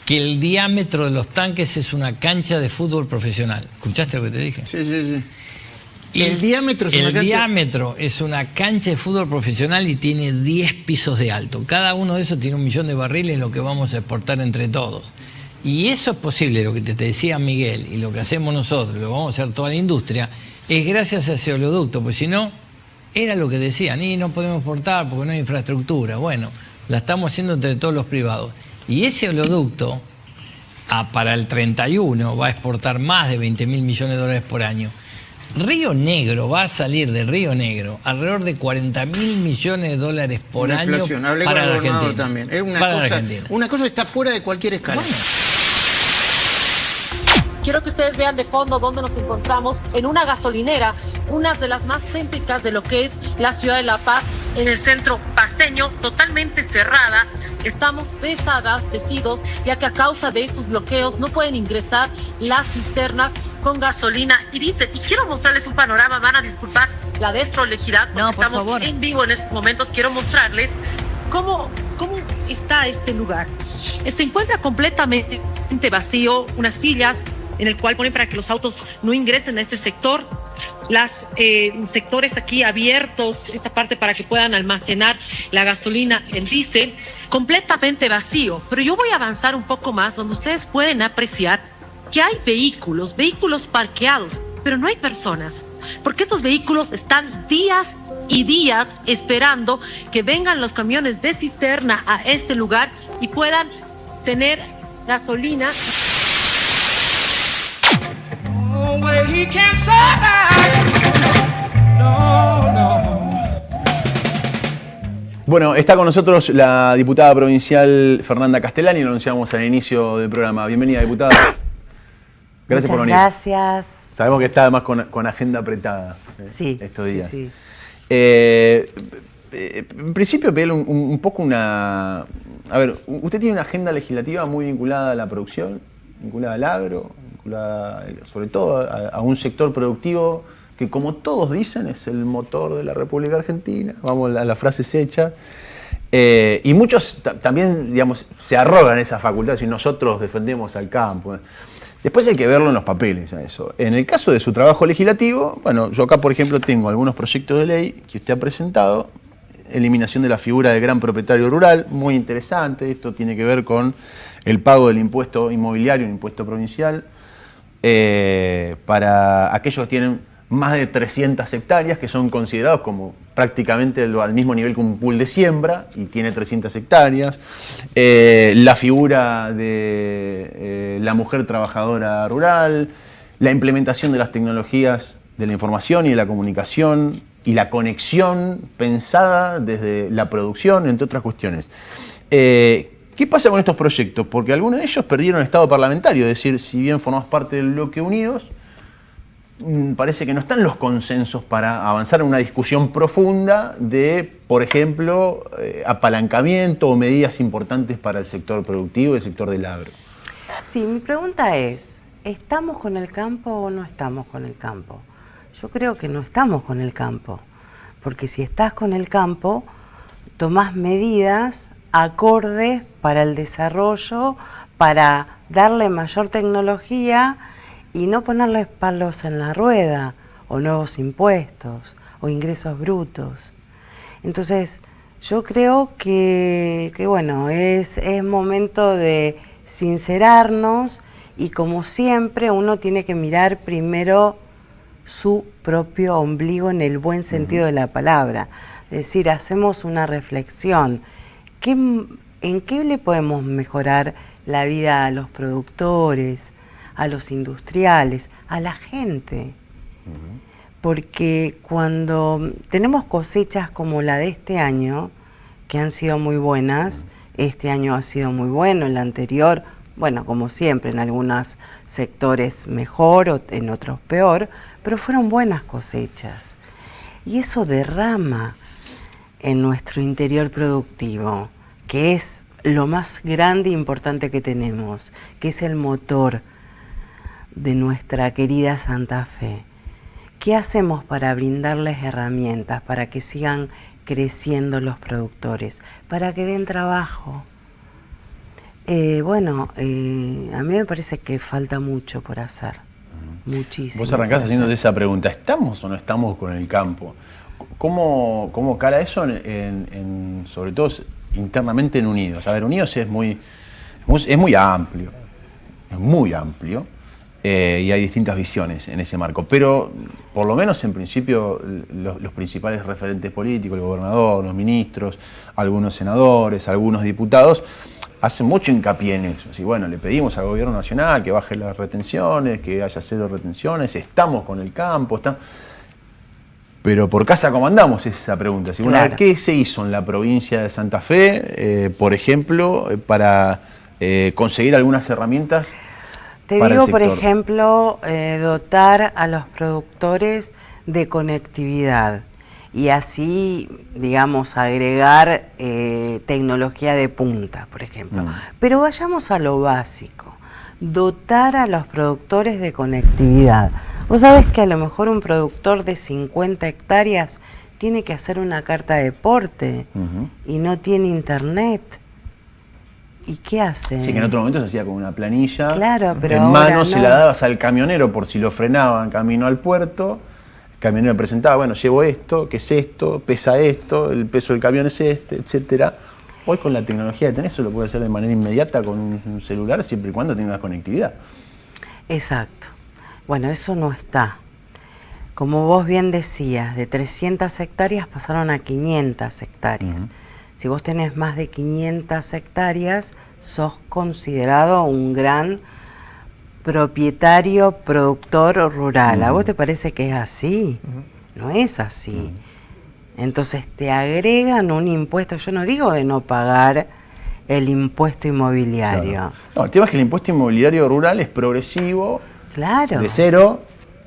que el diámetro de los tanques es una cancha de fútbol profesional. ¿Escuchaste lo que te dije? Sí, sí, sí. Y el diámetro es una cancha de fútbol profesional y tiene 10 pisos de alto. Cada uno de esos tiene 1 millón de barriles, lo que vamos a exportar entre todos. Y eso es posible, lo que te decía Miguel, y lo que hacemos nosotros, lo vamos a hacer toda la industria, es gracias a ese oleoducto, porque si no, era lo que decían, y no podemos exportar porque no hay infraestructura. Bueno, la estamos haciendo entre todos los privados. Y ese oleoducto para el 31 va a exportar más de 20.000 millones de dólares por año. Río Negro va a salir de Río Negro alrededor de 40.000 millones de dólares por año para la Argentina. También. Es una cosa que está fuera de cualquier escala. Bueno. Quiero que ustedes vean de fondo dónde nos encontramos, en una gasolinera, una de las más céntricas de lo que es la ciudad de La Paz, en el centro paceño, totalmente cerrada. Estamos desabastecidos, ya que a causa de estos bloqueos no pueden ingresar las cisternas con gasolina y diésel. Y quiero mostrarles un panorama, van a disculpar la desprolijidad, porque estamos en vivo en estos momentos. Quiero mostrarles cómo está este lugar. Se encuentra completamente vacío, unas sillas en el cual ponen para que los autos no ingresen a este sector, las sectores aquí abiertos, esta parte para que puedan almacenar la gasolina, el diésel, completamente vacío. Pero yo voy a avanzar un poco más, donde ustedes pueden apreciar que hay vehículos parqueados, pero no hay personas, porque estos vehículos están días y días esperando que vengan los camiones de cisterna a este lugar y puedan tener gasolina. Bueno, está con nosotros la diputada provincial Fernanda Castellani, lo anunciamos al inicio del programa. Bienvenida, diputada. Gracias por venir. Gracias. Sabemos que está además con agenda apretada estos días. Sí. En principio, pedirle un poco una... A ver, usted tiene una agenda legislativa muy vinculada a la producción, vinculada al agro, vinculada sobre todo a un sector productivo que, como todos dicen, es el motor de la República Argentina. Vamos a la frase hecha. Y muchos también, digamos, se arrogan esa facultad si nosotros defendemos al campo. Después hay que verlo en los papeles, eso. En el caso de su trabajo legislativo, bueno, yo acá, por ejemplo, tengo algunos proyectos de ley que usted ha presentado. Eliminación de la figura del gran propietario rural, muy interesante. Esto tiene que ver con el pago del impuesto inmobiliario, un impuesto provincial, para aquellos que tienen más de 300 hectáreas, que son considerados como prácticamente al mismo nivel que un pool de siembra, y tiene 300 hectáreas. La figura de la mujer trabajadora rural, la implementación de las tecnologías de la información y de la comunicación, y la conexión pensada desde la producción, entre otras cuestiones. ¿Qué pasa con estos proyectos? Porque algunos de ellos perdieron estado parlamentario, es decir, si bien formás parte del bloque Unidos, parece que no están los consensos para avanzar en una discusión profunda de, por ejemplo, apalancamiento o medidas importantes para el sector productivo y el sector del agro. Sí, mi pregunta es, ¿estamos con el campo o no estamos con el campo? Yo creo que no estamos con el campo, porque si estás con el campo, tomás medidas acordes para el desarrollo, para darle mayor tecnología y no ponerles palos en la rueda, o nuevos impuestos, o ingresos brutos. Entonces, yo creo que bueno, es momento de sincerarnos, y como siempre, uno tiene que mirar primero su propio ombligo en el buen sentido de la palabra. Es decir, hacemos una reflexión. ¿En qué le podemos mejorar la vida a los productores, a los industriales, a la gente? Porque cuando tenemos cosechas como la de este año, que han sido muy buenas, este año ha sido muy bueno, el anterior, bueno, como siempre, en algunos sectores mejor o en otros peor, pero fueron buenas cosechas. Y eso derrama en nuestro interior productivo, que es lo más grande e importante que tenemos, que es el motor de nuestra querida Santa Fe. ¿Qué hacemos para brindarles herramientas para que sigan creciendo los productores, para que den trabajo? A mí me parece que falta mucho por hacer, muchísimo. Vos arrancás haciendo esa pregunta, ¿estamos o no estamos con el campo? ¿Cómo cala eso sobre todo internamente en Unidos? A ver, Unidos es muy amplio, y hay distintas visiones en ese marco, pero por lo menos en principio los principales referentes políticos, el gobernador, los ministros, algunos senadores, algunos diputados, hace mucho hincapié en eso. Así, bueno, le pedimos al gobierno nacional que baje las retenciones, que haya 0 retenciones, estamos con el campo, pero por casa, ¿cómo andamos? Es esa pregunta. Así, bueno, Claro. ¿qué se hizo en la provincia de Santa Fe, por ejemplo, para conseguir algunas herramientas? Te para el digo, por sector? ejemplo, dotar a los productores de conectividad y así, digamos, agregar tecnología de punta, por ejemplo. Pero vayamos a lo básico, dotar a los productores de conectividad. Vos sabés que a lo mejor un productor de 50 hectáreas tiene que hacer una carta de porte y no tiene internet. ¿Y qué hace? Sí, que en otro momento se hacía con una planilla. Claro, pero en ahora mano se no. la dabas al camionero por si lo frenaban camino al puerto. El camionero presentaba, bueno, llevo esto, ¿qué es esto? Pesa esto, el peso del camión es este, etcétera. Hoy con la tecnología que tenés, eso lo puedes hacer de manera inmediata con un celular, siempre y cuando tengas conectividad. Exacto. Bueno, eso no está. Como vos bien decías, de 300 hectáreas pasaron a 500 hectáreas. Si vos tenés más de 500 hectáreas, sos considerado un gran propietario, productor rural. ¿A vos te parece que es así? No es así. Entonces te agregan un impuesto. Yo no digo de no pagar el impuesto inmobiliario. Claro. No, el tema es que el impuesto inmobiliario rural es progresivo. Claro. De 0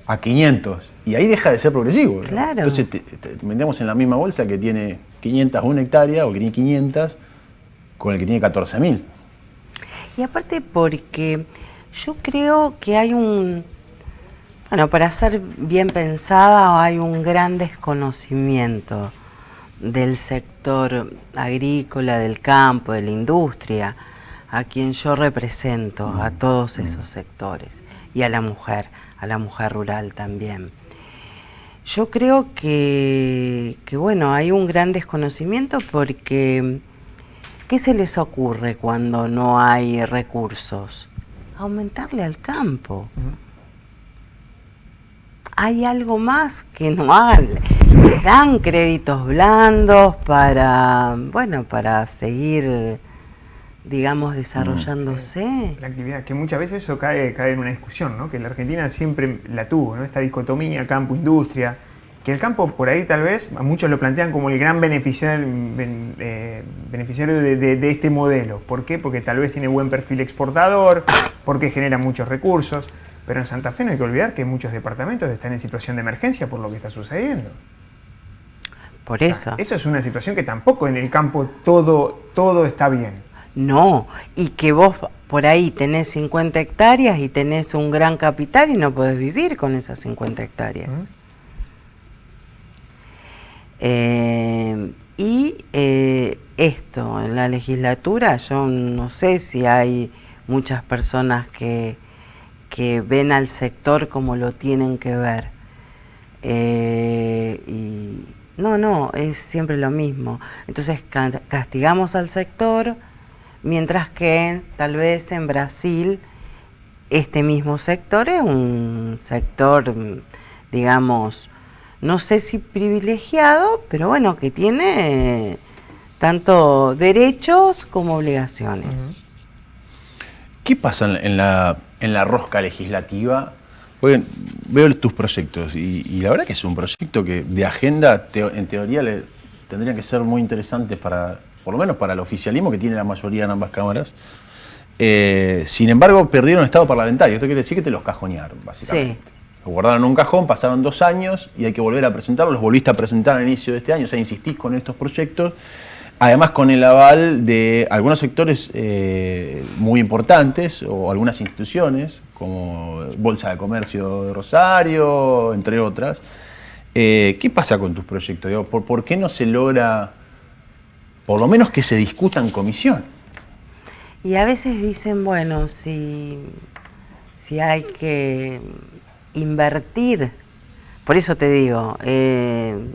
a 500. Y ahí deja de ser progresivo. ¿no? Claro. Entonces te metemos en la misma bolsa que tiene 501 hectáreas o que tiene 500 con el que tiene 14.000. Y aparte porque yo creo que hay bueno, para ser bien pensada hay un gran desconocimiento del sector agrícola, del campo, de la industria, a quien yo represento, a todos esos sectores, y a la mujer rural también. Yo creo que bueno, hay un gran desconocimiento porque ¿qué se les ocurre cuando no hay recursos? Aumentarle al campo. Hay algo más que no hay. Les dan créditos blandos para, bueno, para seguir, digamos, desarrollándose. La actividad, que muchas veces eso cae en una discusión, ¿no? Que la Argentina siempre la tuvo, ¿no? Esta dicotomía campo-industria, que el campo por ahí tal vez, a muchos lo plantean como el gran beneficiario de este modelo. ¿Por qué? Porque tal vez tiene buen perfil exportador, porque genera muchos recursos, pero en Santa Fe no hay que olvidar que muchos departamentos están en situación de emergencia por lo que está sucediendo. Por eso. O sea, eso es una situación que tampoco en el campo todo está bien. No, y que vos por ahí tenés 50 hectáreas y tenés un gran capital y no podés vivir con esas 50 hectáreas. Esto, en la legislatura, yo no sé si hay muchas personas que ven al sector como lo tienen que ver. Y no, es siempre lo mismo. Entonces castigamos al sector, mientras que tal vez en Brasil este mismo sector es un sector, digamos, no sé si privilegiado, pero bueno, que tiene tanto derechos como obligaciones. ¿Qué pasa en la rosca legislativa? Porque veo tus proyectos y la verdad que es un proyecto que de agenda, en teoría, tendrían que ser muy interesantes para, por lo menos para el oficialismo, que tiene la mayoría en ambas cámaras. Sin embargo, perdieron estado parlamentario. Esto quiere decir que te los cajonearon, básicamente. Sí. Lo guardaron en un cajón, pasaron 2 años y hay que volver a presentarlos. Los volviste a presentar al inicio de este año, o sea, insistís con estos proyectos. Además, con el aval de algunos sectores muy importantes o algunas instituciones, como Bolsa de Comercio de Rosario, entre otras. ¿Qué pasa con tus proyectos? Digo, ¿por qué no se logra, por lo menos, que se discuta en comisión? Y a veces dicen, bueno, si hay que invertir, por eso te digo,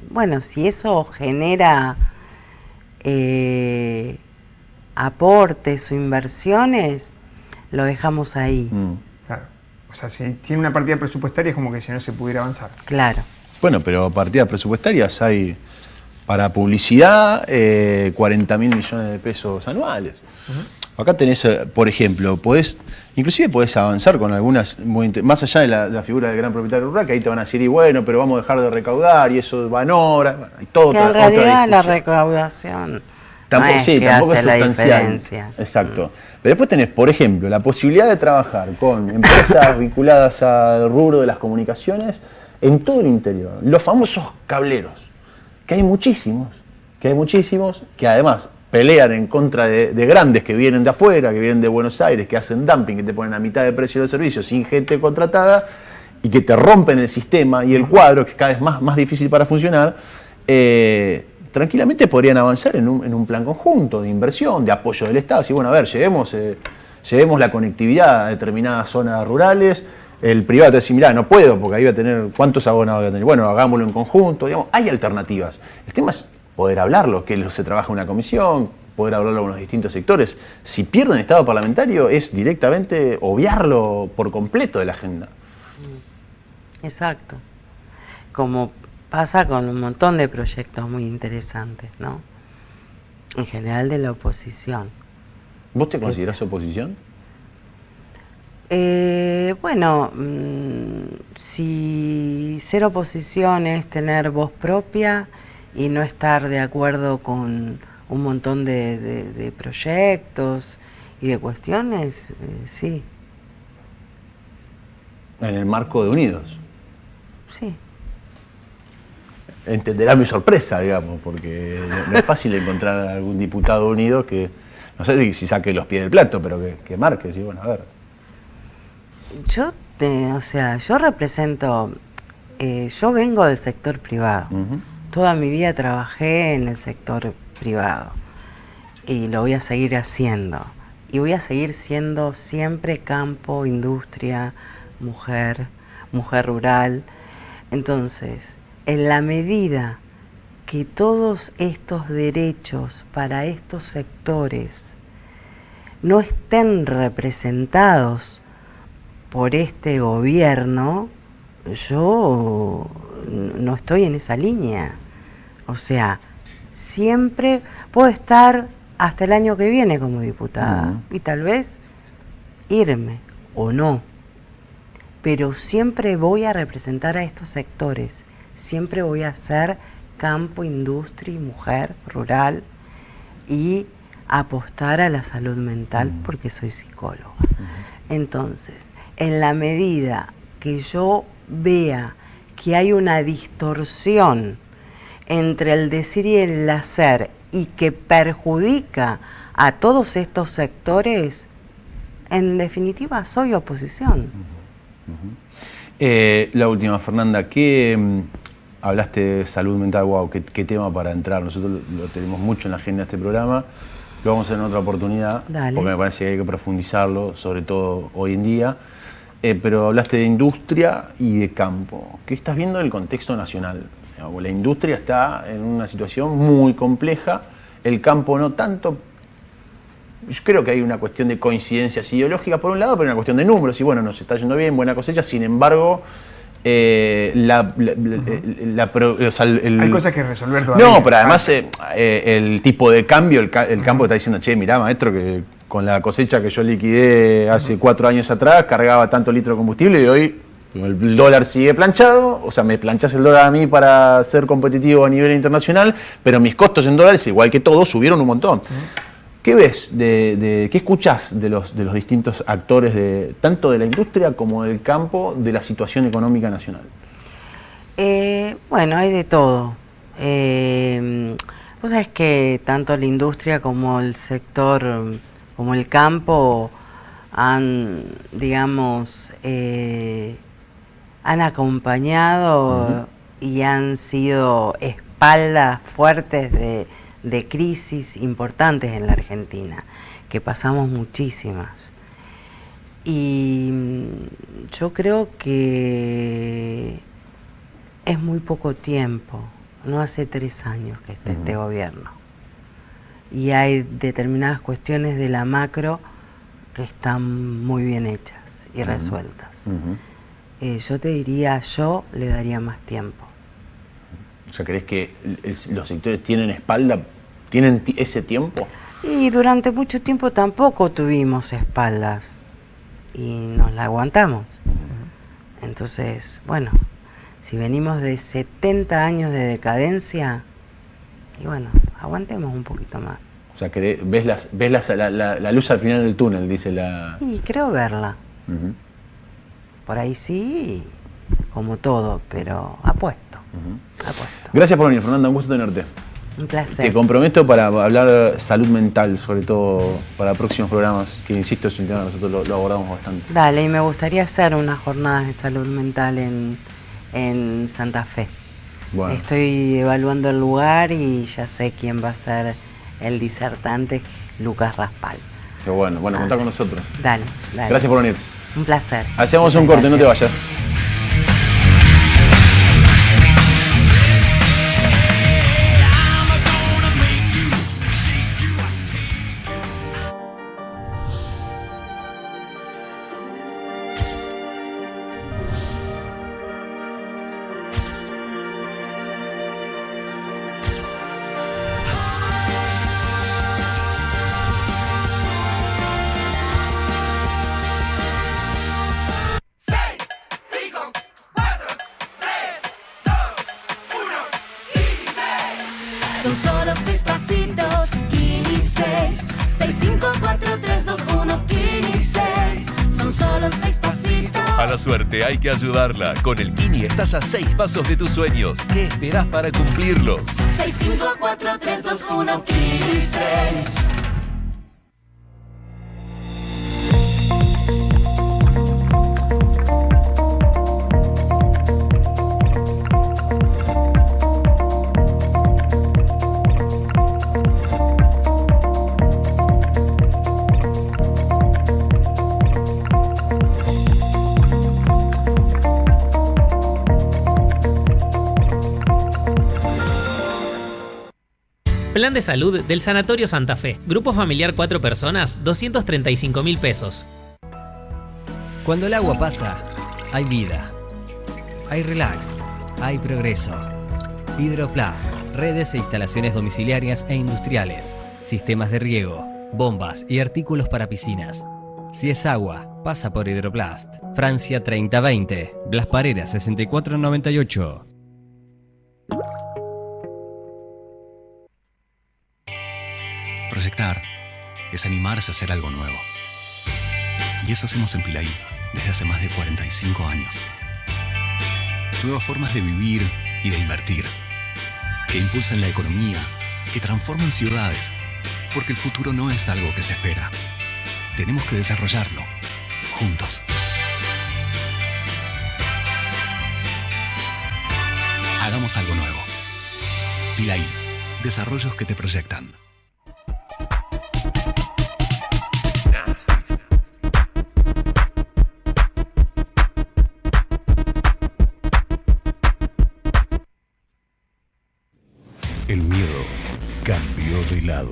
bueno, si eso genera aportes o inversiones, lo dejamos ahí. Claro. O sea, si tiene una partida presupuestaria es como que si no se pudiera avanzar. Claro. Bueno, pero partidas presupuestarias hay para publicidad 40.000 millones de pesos anuales. Acá tenés, por ejemplo, inclusive podés avanzar con algunas, más allá de la figura del gran propietario rural, que ahí te van a decir, y bueno, pero vamos a dejar de recaudar, y eso va en hora, bueno, hay todo que en realidad la recaudación tampoco es sustancial. Exacto. Pero después tenés, por ejemplo, la posibilidad de trabajar con empresas vinculadas al rubro de las comunicaciones en todo el interior. Los famosos cableros, que hay muchísimos, que además pelean en contra de grandes que vienen de afuera, que vienen de Buenos Aires, que hacen dumping, que te ponen a mitad de precio del servicio sin gente contratada y que te rompen el sistema y el cuadro, que es cada vez más difícil para funcionar. Tranquilamente podrían avanzar en un plan conjunto de inversión, de apoyo del Estado. Así, bueno, a ver, llevemos la conectividad a determinadas zonas rurales. El privado te dice, mirá, no puedo porque ahí va a tener, ¿cuántos abonados voy a tener? Bueno, hagámoslo en conjunto. Digamos, hay alternativas. El tema es poder hablarlo, que se trabaja en una comisión, poder hablarlo con los distintos sectores. Si pierden estado parlamentario es directamente obviarlo por completo de la agenda. Exacto. Como pasa con un montón de proyectos muy interesantes, ¿no? En general de la oposición. ¿Vos te considerás oposición? Bueno, si ser oposición es tener voz propia y no estar de acuerdo con un montón de proyectos y de cuestiones, sí. En el marco de Unidos. Sí. Entenderá mi sorpresa, digamos, porque no es fácil encontrar a algún diputado unido que, no sé si saque los pies del plato, pero que marque, sí, bueno, a ver. Yo represento, yo vengo del sector privado. Toda mi vida trabajé en el sector privado y lo voy a seguir haciendo. Y voy a seguir siendo siempre campo, industria, mujer rural. Entonces, en la medida que todos estos derechos para estos sectores no estén representados por este gobierno, yo no estoy en esa línea. O sea, siempre puedo estar hasta el año que viene como diputada y tal vez irme o no, pero siempre voy a representar a estos sectores, siempre voy a ser campo, industria y mujer rural y apostar a la salud mental porque soy psicóloga. Entonces, en la medida que yo vea que hay una distorsión entre el decir y el hacer y que perjudica a todos estos sectores, en definitiva soy oposición. La última, Fernanda, hablaste de salud mental, wow, qué tema para entrar. Nosotros lo tenemos mucho en la agenda de este programa, lo vamos a hacer en otra oportunidad, porque me parece que hay que profundizarlo, sobre todo hoy en día. Pero hablaste de industria y de campo. ¿Qué estás viendo del contexto nacional? La industria está en una situación muy compleja, el campo no tanto. Yo creo que hay una cuestión de coincidencias ideológicas por un lado, pero una cuestión de números. Y bueno, nos está yendo bien, buena cosecha, sin embargo, hay cosas que resolver todavía. No, pero además el tipo de cambio, el campo está diciendo, che, mirá, maestro, que con la cosecha que yo liquidé hace 4 años atrás, cargaba tanto litro de combustible y hoy el dólar sigue planchado, o sea, me planchás el dólar a mí para ser competitivo a nivel internacional, pero mis costos en dólares, igual que todos, subieron un montón. ¿Qué ves, qué escuchás de los distintos actores, tanto de la industria como del campo, de la situación económica nacional? Bueno, hay de todo. Vos sabés que tanto la industria como el sector, como el campo, han, digamos, han acompañado y han sido espaldas fuertes de crisis importantes en la Argentina, que pasamos muchísimas. Y yo creo que es muy poco tiempo, no hace 3 años que está este gobierno. Y hay determinadas cuestiones de la macro que están muy bien hechas y resueltas. Yo te diría, yo le daría más tiempo. O sea, ¿crees que los sectores tienen espalda ¿Tienen ese tiempo? Y durante mucho tiempo tampoco tuvimos espaldas y nos la aguantamos. Entonces, bueno, si venimos de 70 años de decadencia, y bueno, aguantemos un poquito más. O sea, que ves la luz al final del túnel, dice la... Y creo verla. Por ahí sí, como todo, pero apuesto. Gracias por venir, Fernanda, un gusto tenerte. Un placer. Te comprometo para hablar salud mental, sobre todo para próximos programas, que insisto, es un tema que nosotros lo abordamos bastante. Dale, y me gustaría hacer unas jornadas de salud mental en Santa Fe. Bueno. Estoy evaluando el lugar y ya sé quién va a ser el disertante, Lucas Raspal. Qué bueno, contá con nosotros. Dale. Gracias por venir. Un placer. Hacemos un corte, no te vayas. Son solo 6 pasitos, Kini 6. 6, 5, 4, 3, 2, 1, Kini 6. Son solo 6 pasitos. A la suerte hay que ayudarla. Con el Kini estás a 6 pasos de tus sueños. ¿Qué esperás para cumplirlos? 6, 5, 4, 3, 2, 1, Kini 6. Plan de salud del Sanatorio Santa Fe. Grupo familiar 4 personas, 235.000 pesos. Cuando el agua pasa, hay vida. Hay relax. Hay progreso. Hidroplast. Redes e instalaciones domiciliarias e industriales. Sistemas de riego. Bombas y artículos para piscinas. Si es agua, pasa por Hidroplast. Francia 3020. Blas Parera 6498. Proyectar es animarse a hacer algo nuevo. Y eso hacemos en Pilaí desde hace más de 45 años. Nuevas formas de vivir y de invertir, que impulsan la economía, que transforman ciudades, porque el futuro no es algo que se espera. Tenemos que desarrollarlo, juntos. Hagamos algo nuevo. Pilaí, desarrollos que te proyectan. El miedo cambió de lado.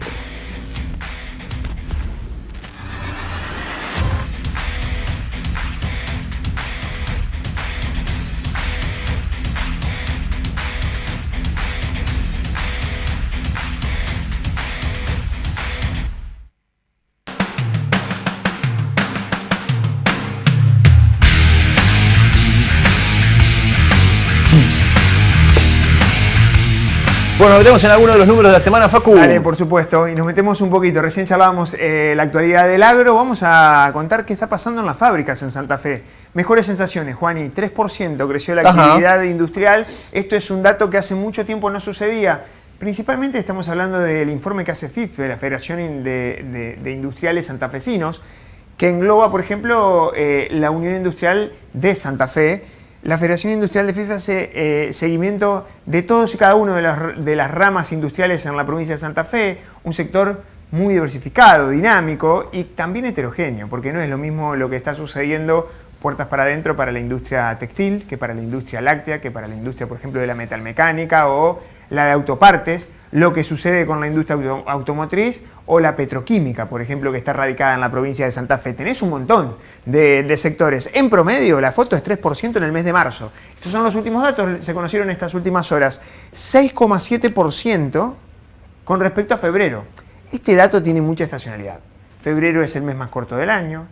Bueno, nos metemos en alguno de los números de la semana, Facu. Dale, por supuesto, y nos metemos un poquito. Recién charlábamos la actualidad del agro. Vamos a contar qué está pasando en las fábricas en Santa Fe. Mejores sensaciones, Juani. 3% creció la actividad industrial. Esto es un dato que hace mucho tiempo no sucedía. Principalmente estamos hablando del informe que hace FIFE, la Federación de Industriales Santafesinos, que engloba, por ejemplo, la Unión Industrial de Santa Fe. La Federación Industrial de FIFA hace seguimiento de todos y cada uno de las ramas industriales en la provincia de Santa Fe, un sector muy diversificado, dinámico y también heterogéneo, porque no es lo mismo lo que está sucediendo puertas para adentro para la industria textil, que para la industria láctea, que para la industria, por ejemplo, de la metalmecánica o la de autopartes, lo que sucede con la industria automotriz o la petroquímica, por ejemplo, que está radicada en la provincia de Santa Fe. Tenés un montón de sectores. En promedio, la foto es 3% en el mes de marzo. Estos son los últimos datos, se conocieron estas últimas horas. 6,7% Con respecto a febrero, este dato tiene mucha estacionalidad. Febrero es el mes más corto del año,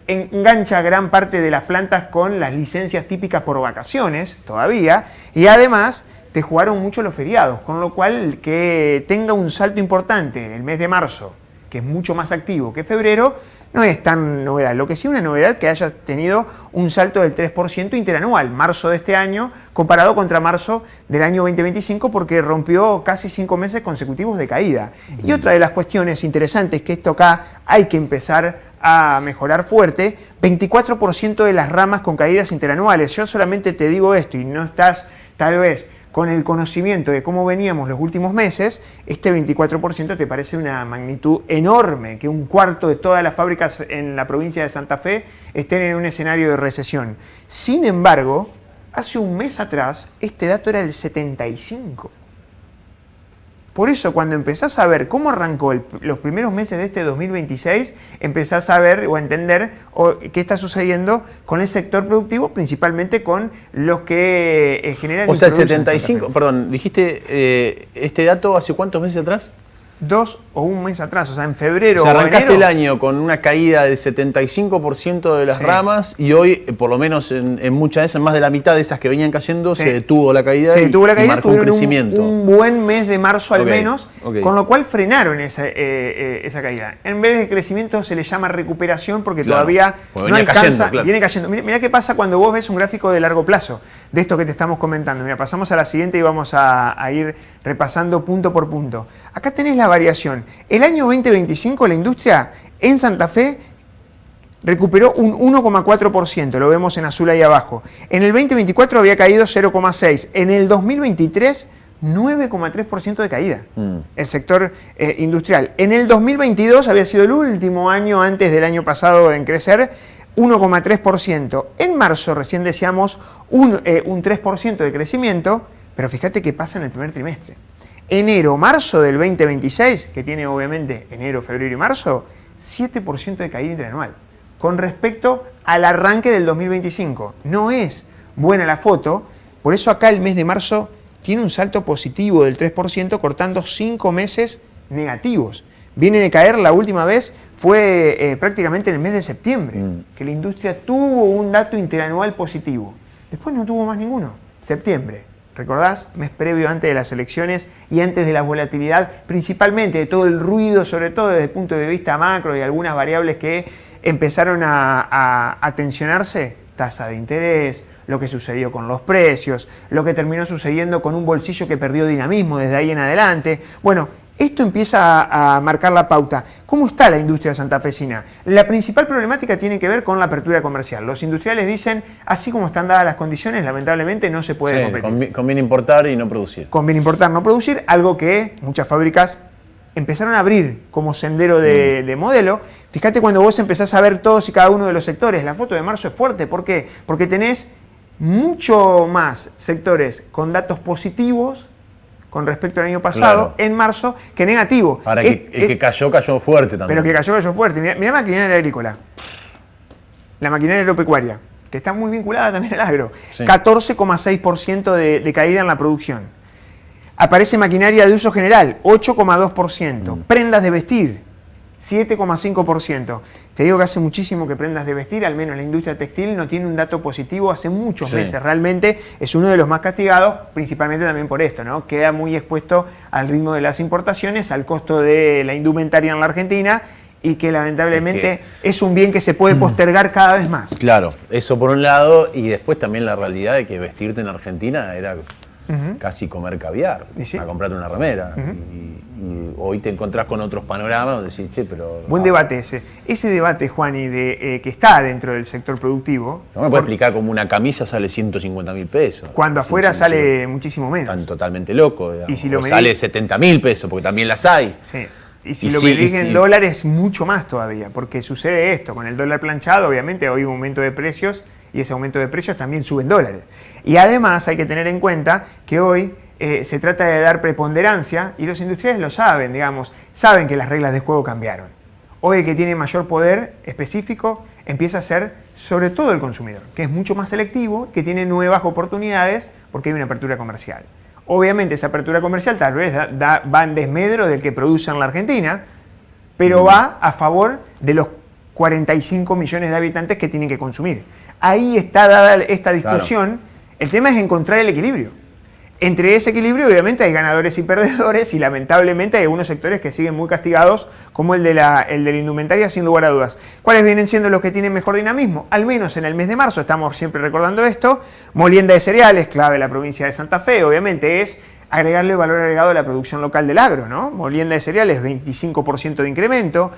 engancha gran parte de las plantas con las licencias típicas por vacaciones todavía, y además te jugaron mucho los feriados, con lo cual que tenga un salto importante el mes de marzo, que es mucho más activo que febrero, no es tan novedad. Lo que sí es una novedad que haya tenido un salto del 3% interanual, marzo de este año, comparado contra marzo del año 2025, porque rompió casi 5 meses consecutivos de caída. Y otra de las cuestiones interesantes, que esto acá hay que empezar a mejorar fuerte, 24% de las ramas con caídas interanuales. Yo solamente te digo esto y no estás tal vez con el conocimiento de cómo veníamos los últimos meses, este 24% te parece una magnitud enorme, que un cuarto de todas las fábricas en la provincia de Santa Fe estén en un escenario de recesión. Sin embargo, hace un mes atrás, este dato era el 75%. Por eso, cuando empezás a ver cómo arrancó los primeros meses de este 2026, empezás a ver o a entender qué está sucediendo con el sector productivo, principalmente con los que generan... O sea, el 75, perdón, dijiste este dato hace cuántos meses atrás? 2 o un mes atrás, o sea, en febrero o sea, arrancaste enero, el año con una caída del 75% de las ramas y hoy, por lo menos en muchas de esas, más de la mitad de esas que venían cayendo, se detuvo la caída, y marcó un crecimiento. Un buen mes de marzo al menos, con lo cual frenaron esa caída. En vez de crecimiento se le llama recuperación porque todavía no alcanza, viene cayendo. Mirá qué pasa cuando vos ves un gráfico de largo plazo de esto que te estamos comentando. Mira, pasamos a la siguiente y vamos a ir repasando punto por punto. Acá tenés la variación. El año 2025 la industria en Santa Fe recuperó un 1,4%, lo vemos en azul ahí abajo. En el 2024 había caído 0,6%. En el 2023, 9,3% de caída, el sector industrial. En el 2022 había sido el último año antes del año pasado en crecer, 1,3%. En marzo recién decíamos un 3% de crecimiento, pero fíjate qué pasa en el primer trimestre. Enero, marzo del 2026, que tiene obviamente enero, febrero y marzo, 7% de caída interanual. Con respecto al arranque del 2025. No es buena la foto, por eso acá el mes de marzo tiene un salto positivo del 3%, cortando 5 meses negativos. Viene de caer, la última vez fue prácticamente en el mes de septiembre, que la industria tuvo un dato interanual positivo. Después no tuvo más ninguno. Septiembre. ¿Recordás? Mes previo antes de las elecciones y antes de la volatilidad, principalmente de todo el ruido, sobre todo desde el punto de vista macro y algunas variables que empezaron a tensionarse, tasa de interés, lo que sucedió con los precios, lo que terminó sucediendo con un bolsillo que perdió dinamismo desde ahí en adelante. Bueno, esto empieza a marcar la pauta. ¿Cómo está la industria santafesina? La principal problemática tiene que ver con la apertura comercial. Los industriales dicen, así como están dadas las condiciones, lamentablemente no se puede competir. Conviene importar y no producir. Conviene importar, no producir, algo que muchas fábricas empezaron a abrir como sendero de modelo. Fíjate cuando vos empezás a ver todos y cada uno de los sectores, la foto de marzo es fuerte. ¿Por qué? Porque tenés mucho más sectores con datos positivos con respecto al año pasado, en marzo, que negativo. Ahora, el que cayó fuerte también. Pero que cayó fuerte. Mirá maquinaria agrícola, la maquinaria agropecuaria, que está muy vinculada también al agro. 14,6% de caída en la producción. Aparece maquinaria de uso general, 8,2%. Prendas de vestir, 7,5%. Te digo que hace muchísimo que prendas de vestir, al menos la industria textil, no tiene un dato positivo hace muchos meses. Realmente es uno de los más castigados, principalmente también por esto, ¿no? Queda muy expuesto al ritmo de las importaciones, al costo de la indumentaria en la Argentina y que lamentablemente es un bien que se puede postergar cada vez más. Claro, eso por un lado, y después también la realidad de que vestirte en Argentina era casi comer caviar, a comprarte una remera. Y hoy te encontrás con otros panoramas donde decís, che, pero... Buen debate ese. Ese debate, Juani, que está dentro del sector productivo... No me puede explicar cómo una camisa sale 150.000 pesos. Cuando afuera sale muchísimo menos. Están totalmente locos. Y si lo sale 70.000 pesos, porque también las hay. Sí. Y si lo medís en dólares, mucho más todavía, porque sucede esto. Con el dólar planchado, obviamente, hoy hay un aumento de precios y ese aumento de precios también sube en dólares. Y además hay que tener en cuenta que hoy se trata de dar preponderancia, y los industriales lo saben, digamos, saben que las reglas de juego cambiaron. Hoy el que tiene mayor poder específico empieza a ser sobre todo el consumidor, que es mucho más selectivo, que tiene nuevas oportunidades porque hay una apertura comercial. Obviamente esa apertura comercial tal vez va en desmedro del que produce en la Argentina, pero va a favor de los 45 millones de habitantes que tienen que consumir. Ahí está dada esta discusión. Claro. El tema es encontrar el equilibrio. Entre ese equilibrio, obviamente, hay ganadores y perdedores, y lamentablemente hay algunos sectores que siguen muy castigados, como el de la indumentaria, sin lugar a dudas. ¿Cuáles vienen siendo los que tienen mejor dinamismo? Al menos en el mes de marzo, estamos siempre recordando esto. Molienda de cereales, clave de la provincia de Santa Fe, obviamente es agregarle valor agregado a la producción local del agro, ¿no? Molienda de cereales, 25% de incremento.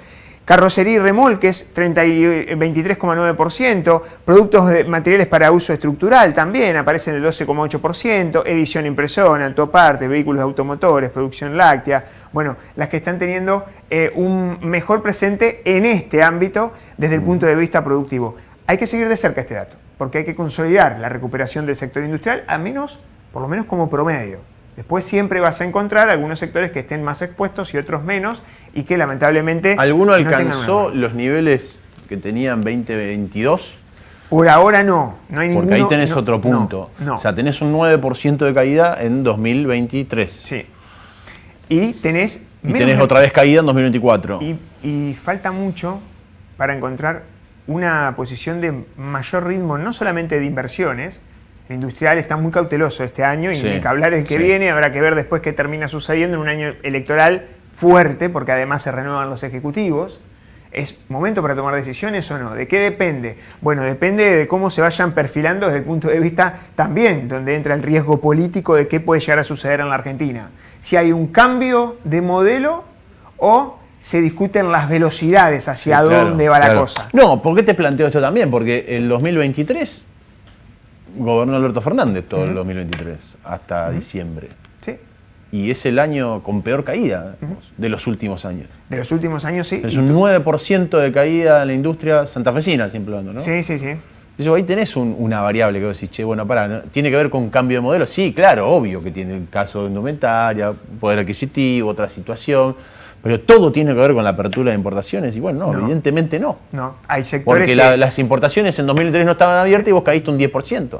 Carrocería y remolques, 23,9%. Productos materiales para uso estructural también aparecen el 12,8%. Edición impresora, autoparte, vehículos automotores, producción láctea. Bueno, las que están teniendo un mejor presente en este ámbito desde el punto de vista productivo. Hay que seguir de cerca este dato, porque hay que consolidar la recuperación del sector industrial, por lo menos como promedio. Después siempre vas a encontrar algunos sectores que estén más expuestos y otros menos, y que lamentablemente... ¿Alguno alcanzó los niveles que tenían 2022? Por ahora no. No hay Porque ninguno, ahí tenés otro punto. No. O sea, tenés un 9% de caída en 2023. Sí. Y tenés otra vez caída en 2024. Y falta mucho para encontrar una posición de mayor ritmo, no solamente de inversiones. El industrial está muy cauteloso este año, y ni que hablar el que viene. Habrá que ver después qué termina sucediendo en un año electoral fuerte, porque además se renuevan los ejecutivos. ¿Es momento para tomar decisiones o no? ¿De qué depende? Bueno, depende de cómo se vayan perfilando desde el punto de vista también, donde entra el riesgo político de qué puede llegar a suceder en la Argentina. Si hay un cambio de modelo o se discuten las velocidades hacia dónde va la cosa. No, ¿por qué te planteo esto también? Porque el 2023... gobernó Alberto Fernández todo el 2023, hasta diciembre. Sí. Y es el año con peor caída de los últimos años. De los últimos años, sí. Es un 9% de caída en la industria santafesina, siempre hablando, ¿no? Sí, sí, sí. Entonces ahí tenés una variable que vos decís, che, bueno, pará, ¿no? ¿Tiene que ver con un cambio de modelo? Sí, claro, obvio que tiene el caso de indumentaria, poder adquisitivo, otra situación. Pero todo tiene que ver con la apertura de importaciones, y bueno, no, evidentemente no. No, hay sectores porque las importaciones en 2003 no estaban abiertas y vos caíste un 10%.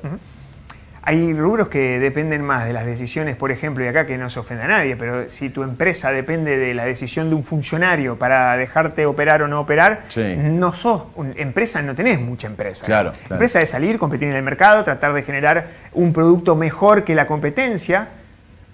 Hay rubros que dependen más de las decisiones, por ejemplo, y acá que no se ofenda a nadie, pero si tu empresa depende de la decisión de un funcionario para dejarte operar o no operar, no sos empresa, no tenés mucha empresa. Claro. Empresa es salir, competir en el mercado, tratar de generar un producto mejor que la competencia,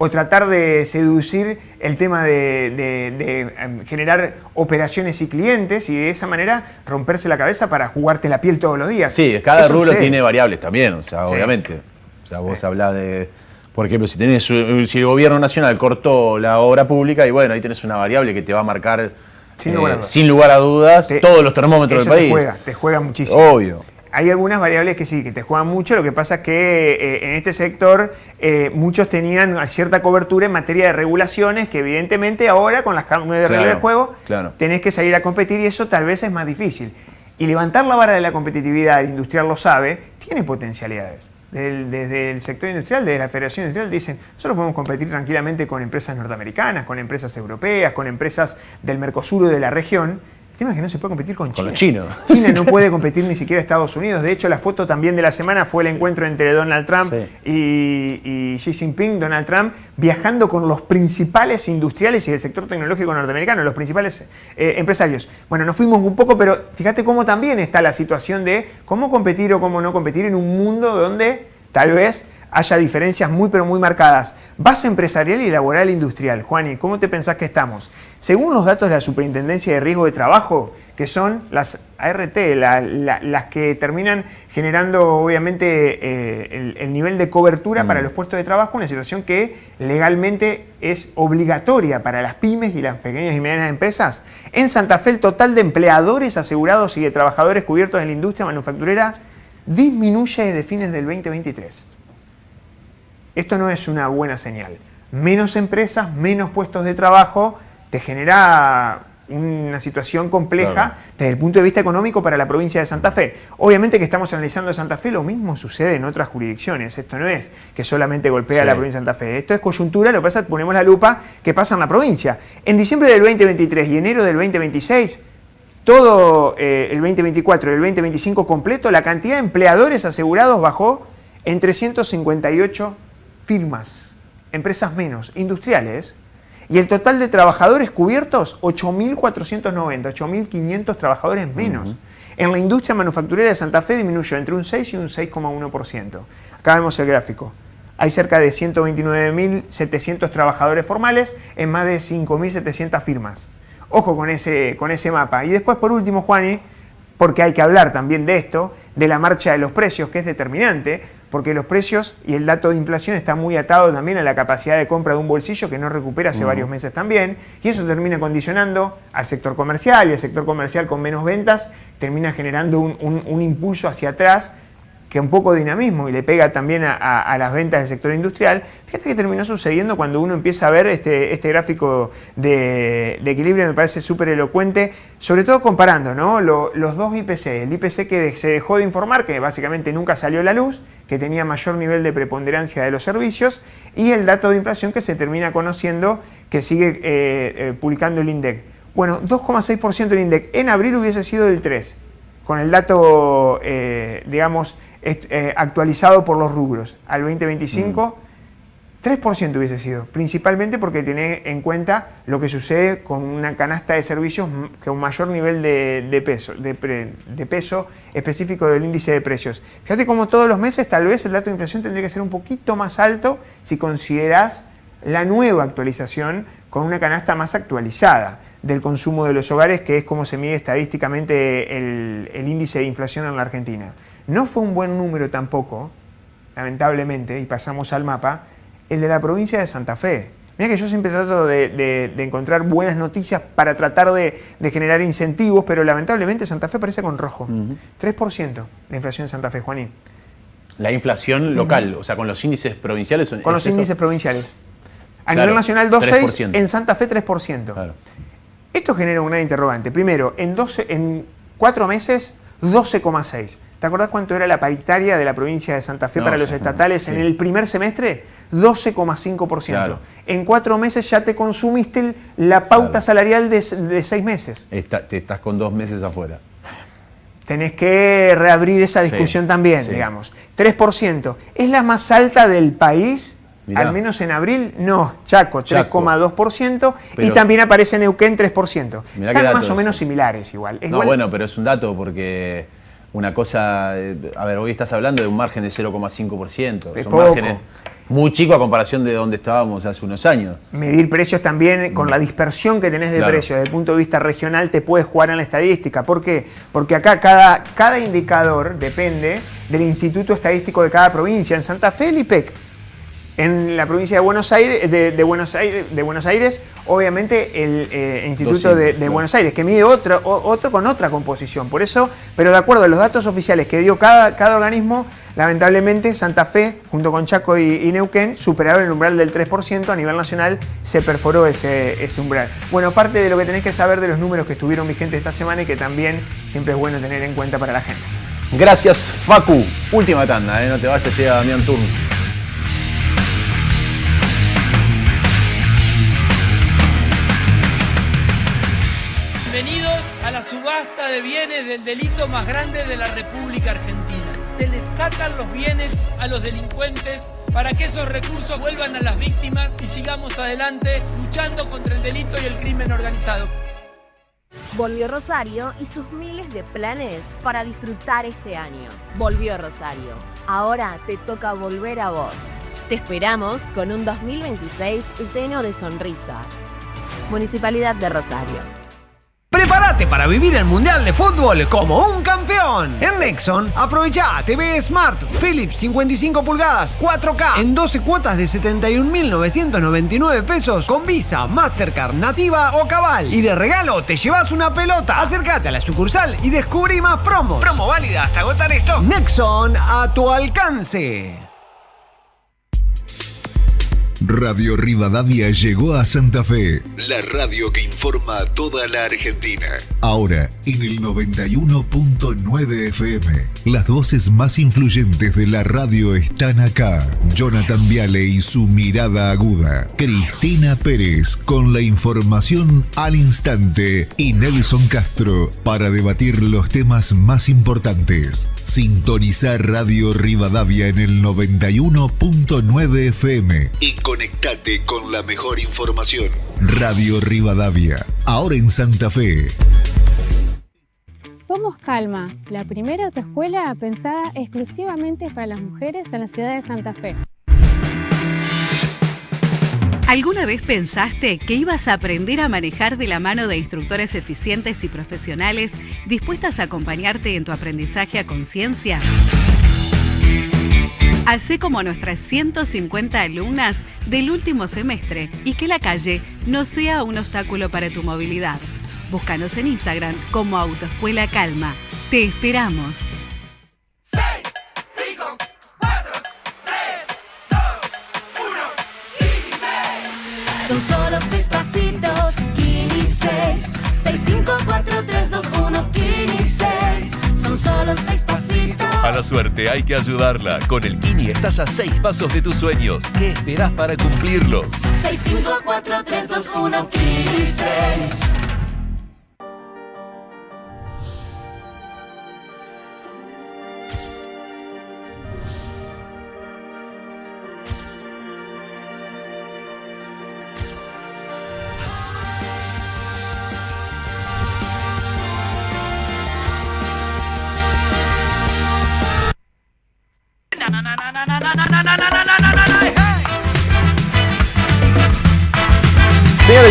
o tratar de seducir el tema de generar operaciones y clientes, y de esa manera romperse la cabeza para jugarte la piel todos los días. Sí, cada rubro tiene variables también, o sea, obviamente. O sea, vos hablás de, por ejemplo, si el gobierno nacional cortó la obra pública, y bueno, ahí tenés una variable que te va a marcar sin lugar a dudas todos los termómetros del país. Te juega muchísimo. Obvio. Hay algunas variables que sí, que te juegan mucho. Lo que pasa es que en este sector muchos tenían cierta cobertura en materia de regulaciones, que evidentemente ahora con las cambios de reglas de juego tenés que salir a competir, y eso tal vez es más difícil. Y levantar la vara de la competitividad, el industrial lo sabe, tiene potencialidades. Desde el sector industrial, desde la Federación Industrial, dicen, nosotros podemos competir tranquilamente con empresas norteamericanas, con empresas europeas, con empresas del Mercosur o de la región. El tema es que no se puede competir con China. Con los chinos. China no puede competir ni siquiera Estados Unidos. De hecho, la foto también de la semana fue el encuentro entre Donald Trump y Xi Jinping. Donald Trump viajando con los principales industriales y del sector tecnológico norteamericano, los principales empresarios. Bueno, nos fuimos un poco, pero fíjate cómo también está la situación de cómo competir o cómo no competir en un mundo donde tal vez haya diferencias muy pero muy marcadas. Base empresarial y laboral industrial. Juani, ¿cómo te pensás que estamos? Según los datos de la Superintendencia de Riesgo de Trabajo, que son las ART, las que terminan generando obviamente el nivel de cobertura para los puestos de trabajo, una situación que legalmente es obligatoria para las pymes y las pequeñas y medianas empresas. En Santa Fe, el total de empleadores asegurados y de trabajadores cubiertos en la industria manufacturera disminuye desde fines del 2023. Esto no es una buena señal. Menos empresas, menos puestos de trabajo, te genera una situación compleja desde el punto de vista económico para la provincia de Santa Fe. Obviamente que estamos analizando Santa Fe, lo mismo sucede en otras jurisdicciones. Esto no es que solamente golpea a la provincia de Santa Fe. Esto es coyuntura, lo que pasa es que ponemos la lupa que pasa en la provincia. En diciembre del 2023 y enero del 2026, todo el 2024 y el 2025 completo, la cantidad de empleadores asegurados bajó en 358 firmas. empresas menos, industriales. Y el total de trabajadores cubiertos, 8.490, 8.500 trabajadores menos. En la industria manufacturera de Santa Fe disminuyó entre un 6 y un 6,1%. Acá vemos el gráfico. Hay cerca de 129.700 trabajadores formales en más de 5.700 firmas. Ojo con ese mapa. Y después, por último, Juani, porque hay que hablar también de esto, de la marcha de los precios, que es determinante, porque los precios y el dato de inflación está muy atado también a la capacidad de compra de un bolsillo que no recupera hace varios meses también, y eso termina condicionando al sector comercial, y el sector comercial con menos ventas termina generando un impulso hacia atrás, que un poco de dinamismo y le pega también a las ventas del sector industrial. Fíjate que terminó sucediendo cuando uno empieza a ver este gráfico de equilibrio, me parece súper elocuente, sobre todo comparando, ¿no? Los dos IPC, el IPC que se dejó de informar, que básicamente nunca salió a la luz, que tenía mayor nivel de preponderancia de los servicios, y el dato de inflación que se termina conociendo, que sigue publicando el INDEC. Bueno, 2,6% el INDEC, en abril hubiese sido del 3%, con el dato, digamos, actualizado por los rubros al 2025, 3% hubiese sido, principalmente porque tiene en cuenta lo que sucede con una canasta de servicios con un mayor nivel de peso específico del índice de precios. Fíjate cómo todos los meses tal vez el dato de inflación tendría que ser un poquito más alto si consideras la nueva actualización con una canasta más actualizada del consumo de los hogares, que es como se mide estadísticamente el índice de inflación en la Argentina. No fue un buen número tampoco, lamentablemente, y pasamos al mapa, el de la provincia de Santa Fe. Mira que yo siempre trato de encontrar buenas noticias para tratar de generar incentivos, pero lamentablemente Santa Fe aparece con rojo. 3% la inflación en Santa Fe, Juanín. La inflación local, o sea, con los índices provinciales. Con los índices provinciales. A nivel nacional 2,6%, en Santa Fe 3%. Claro. Esto genera un gran interrogante. Primero, en 4 meses, 12,6%. ¿Te acordás cuánto era la paritaria de la provincia de Santa Fe para los estatales en el primer semestre? 12,5%. Claro. En 4 meses ya te consumiste la pauta salarial de 6 meses. Te estás con 2 meses afuera. Tenés que reabrir esa discusión también, digamos. 3%. ¿Es la más alta del país? Mirá. Al menos en abril, no. Chaco, 3,2%. Y también aparece Neuquén, 3%. Están más o menos similares igual. No, bueno, pero es un dato porque una cosa... A ver, hoy estás hablando de un margen de 0,5%. Son márgenes muy chicos a comparación de donde estábamos hace unos años. Medir precios también con la dispersión que tenés de precios desde el punto de vista regional te puede jugar en la estadística. ¿Por qué? Porque acá cada indicador depende del Instituto Estadístico de cada provincia. En Santa Fe, el IPEC. En la provincia de Buenos Aires, de Buenos Aires, obviamente el Instituto de Buenos Aires, que mide otro con otra composición. Por eso, pero de acuerdo a los datos oficiales que dio cada organismo, lamentablemente Santa Fe, junto con Chaco y Neuquén, superaron el umbral del 3%. A nivel nacional se perforó ese umbral. Bueno, parte de lo que tenés que saber de los números que estuvieron vigentes esta semana y que también siempre es bueno tener en cuenta para la gente. Gracias, Facu. Última tanda, no te vayas, llega Damián Turno. Bienvenidos a la subasta de bienes del delito más grande de la República Argentina. Se les sacan los bienes a los delincuentes para que esos recursos vuelvan a las víctimas y sigamos adelante luchando contra el delito y el crimen organizado. Volvió Rosario y sus miles de planes para disfrutar este año. Volvió Rosario. Ahora te toca volver a vos. Te esperamos con un 2026 lleno de sonrisas. Municipalidad de Rosario. Prepárate para vivir el Mundial de Fútbol como un campeón. En Nexon, aprovecha TV Smart Philips 55 pulgadas 4K en 12 cuotas de 71.999 pesos con Visa, Mastercard, Nativa o Cabal. Y de regalo te llevas una pelota. Acércate a la sucursal y descubrí más promos. Promo válida hasta agotar stock. Nexon, a tu alcance. Radio Rivadavia llegó a Santa Fe, la radio que informa a toda la Argentina. Ahora en el 91.9 FM. Las voces más influyentes de la radio están acá. Jonathan Viale y su mirada aguda. Cristina Pérez con la información al instante. Y Nelson Castro para debatir los temas más importantes. Sintonizar Radio Rivadavia en el 91.9 FM y Conectate con la mejor información. Radio Rivadavia, ahora en Santa Fe. Somos Calma, la primera autoescuela pensada exclusivamente para las mujeres en la ciudad de Santa Fe. ¿Alguna vez pensaste que ibas a aprender a manejar de la mano de instructores eficientes y profesionales dispuestas a acompañarte en tu aprendizaje a conciencia? Hacé como nuestras 150 alumnas del último semestre y que la calle no sea un obstáculo para tu movilidad. Búscanos en Instagram como Autoescuela Calma. Te esperamos. Son solo 6 pasitos, Kini 6. 6, 5, 4, 3, 2, 1, Kini 6. Son solo 6 pasitos. A la suerte hay que ayudarla. Con el Kini estás a 6 pasos de tus sueños. ¿Qué esperás para cumplirlos? 6, 5, 4, 3, 2, 1, Kini 6.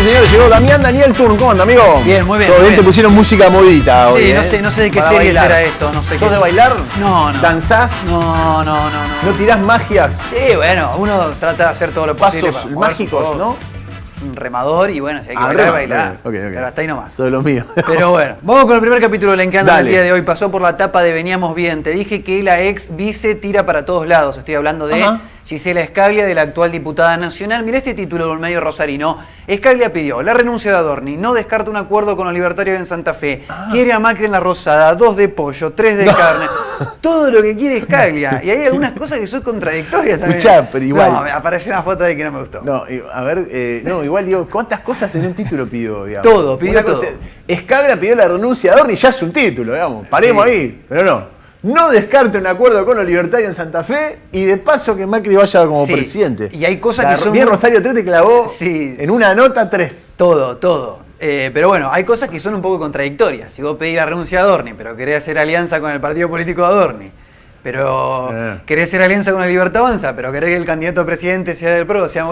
Señores, llegó Damián Daniel Turn. ¿Cómo anda, amigo? Bien, muy bien. Todo muy bien, bien. te pusieron música modita hoy. Sí, no sé de qué Para serie bailar. será esto. No sé ¿Sos qué. de bailar? No. ¿Danzás? No. ¿No tirás magias? Sí, bueno, uno trata de hacer todo lo posible. Pasos para mover mágicos, su ¿no? Un remador y bueno, si hay que Ah, bailar. Ok. Pero hasta ahí nomás. Soy los míos. Pero bueno, vamos con el primer capítulo del Encanto del Dale. día de hoy. Pasó por la tapa de Veníamos Bien. Te dije que la ex vice tira para todos lados. Estoy hablando de Ajá. Gisela Scaglia, de la actual diputada nacional. Mirá este título del medio rosarino. Scaglia pidió la renuncia de Adorni, no descarta un acuerdo con los libertarios en Santa Fe, quiere a Macri en la Rosada, 2 de pollo, 3 de carne. Todo lo que quiere Scaglia. Y hay algunas cosas que son contradictorias también. Escuchá, pero igual. No, apareció una foto de que no me gustó. No, a ver, no, igual digo, ¿cuántas cosas en un título pidió, digamos? Todo, pidió todo. Scaglia pidió la renuncia de Adorni, ya es un título, digamos. Paremos Sí. ahí, pero no. No descarte un acuerdo con los libertarios en Santa Fe y de paso que Macri vaya como Sí. presidente. Y hay cosas que son Bien muy- Rosario 3 te clavó Sí. en una nota 3. Todo. Pero bueno, hay cosas que son un poco contradictorias. Si vos pedís la renuncia de Adorni, pero querés hacer alianza con el partido político de Adorni, pero querés hacer alianza con la Libertad Avanza, pero querés que el candidato a presidente sea del PRO, sea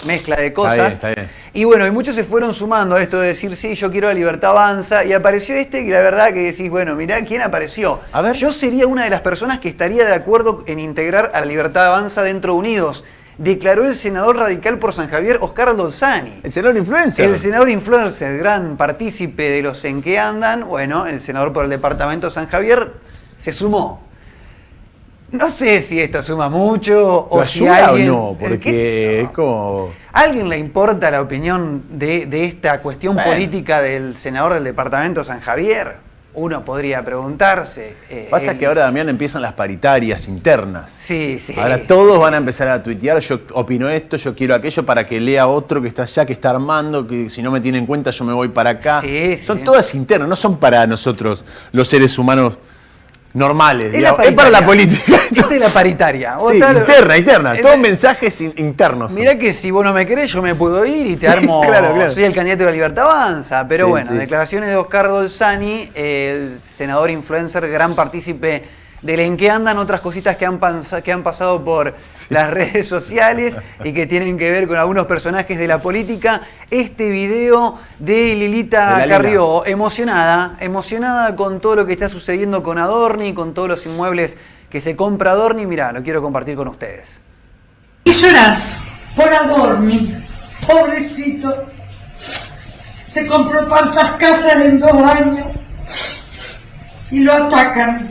mezcla de cosas. Está bien. Y bueno, y muchos se fueron sumando a esto de decir, sí, yo quiero la Libertad Avanza, y apareció este que la verdad que decís, bueno, mirá quién apareció. A ver. Yo sería una de las personas que estaría de acuerdo en integrar a la Libertad Avanza dentro de Unidos. Declaró el senador radical por San Javier, Oscar Aldolzani. El senador influencer. El senador influencer, gran partícipe de los en que andan. Bueno, el senador por el departamento de San Javier se sumó. No sé si esto suma mucho ¿Lo o si ayuda alguien... o no? Porque es como... ¿A alguien le importa la opinión de esta cuestión Bueno. política del senador del departamento de San Javier? Uno podría preguntarse. Pasa que ahora, Damián, empiezan las paritarias internas. Sí. Ahora todos van a empezar a tuitear, yo opino esto, yo quiero aquello, para que lea otro que está allá, que está armando, que si no me tiene en cuenta yo me voy para acá. Son todas internas, no son para nosotros, los seres humanos normales. Es, Es para la política. Esta es la paritaria. Sí, interna. Todos mensajes internos. Mirá que si vos no me querés, yo me puedo ir y te Sí, armo. claro. Soy el candidato de la Libertad Avanza. Pero Sí, bueno, sí. declaraciones de Oscar Dolzani, el senador influencer, gran partícipe del en que andan, otras cositas que han pasado por las redes sociales y que tienen que ver con algunos personajes de la política. Este video de Lilita De la Carrió, emocionada con todo lo que está sucediendo con Adorni, con todos los inmuebles que se compra Adorni. Mirá, lo quiero compartir con ustedes. Y llorás por Adorni, pobrecito. Se compró tantas casas en 2 años y lo atacan.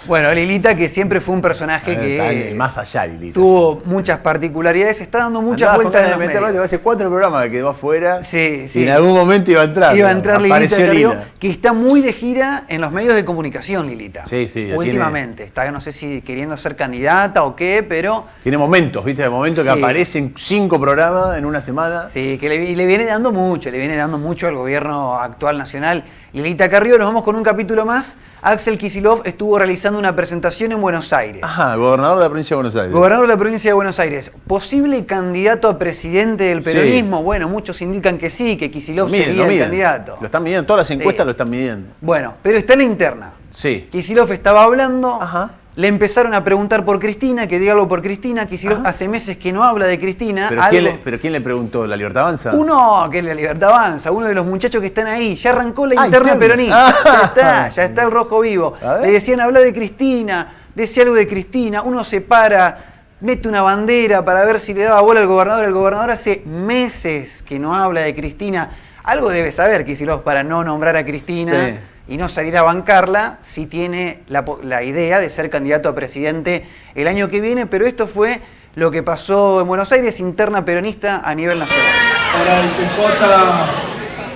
Bueno, Lilita, que siempre fue un personaje que Más allá, Lilita. tuvo muchas particularidades, está dando muchas Andaba vueltas con en los ganas de meterlo, medios. hace 4 programas que quedó afuera. Sí. Y en algún momento iba a entrar. Iba a entrar Lilita Apareció Carrió, Lila. que está muy de gira en los medios de comunicación, Lilita. Sí, Últimamente. Está, no sé si queriendo ser candidata o qué, pero... Tiene momentos, ¿viste? De momentos que Sí. aparecen 5 programas en una semana. Sí, que le viene dando mucho al gobierno actual nacional. Lilita Carrió, nos vamos con un capítulo más. Axel Kicillof estuvo realizando una presentación en Buenos Aires. Ajá, gobernador de la provincia de Buenos Aires. Gobernador de la provincia de Buenos Aires. ¿Posible candidato a presidente del peronismo? Sí. Bueno, muchos indican que sí, que Kicillof sería el candidato. Lo están midiendo, todas las encuestas lo están midiendo. Bueno, pero está en la interna. Sí. Kicillof estaba hablando, le empezaron a preguntar por Cristina, que diga algo por Cristina. Kicillof hace meses que no habla de Cristina. ¿Pero quién le preguntó? ¿La Libertad Avanza? Que la Libertad Avanza, uno de los muchachos que están ahí. Ya arrancó la interna peronista. Ya está el rojo vivo. Le decían, habla de Cristina, decía algo de Cristina. Uno se para, mete una bandera para ver si le daba bola al gobernador. El gobernador hace meses que no habla de Cristina. Algo debe saber Kicillof para no nombrar a Cristina. Sí. Y no salir a bancarla si tiene la idea de ser candidato a presidente el año que viene, pero esto fue lo que pasó en Buenos Aires, interna peronista a nivel nacional. Para el PJ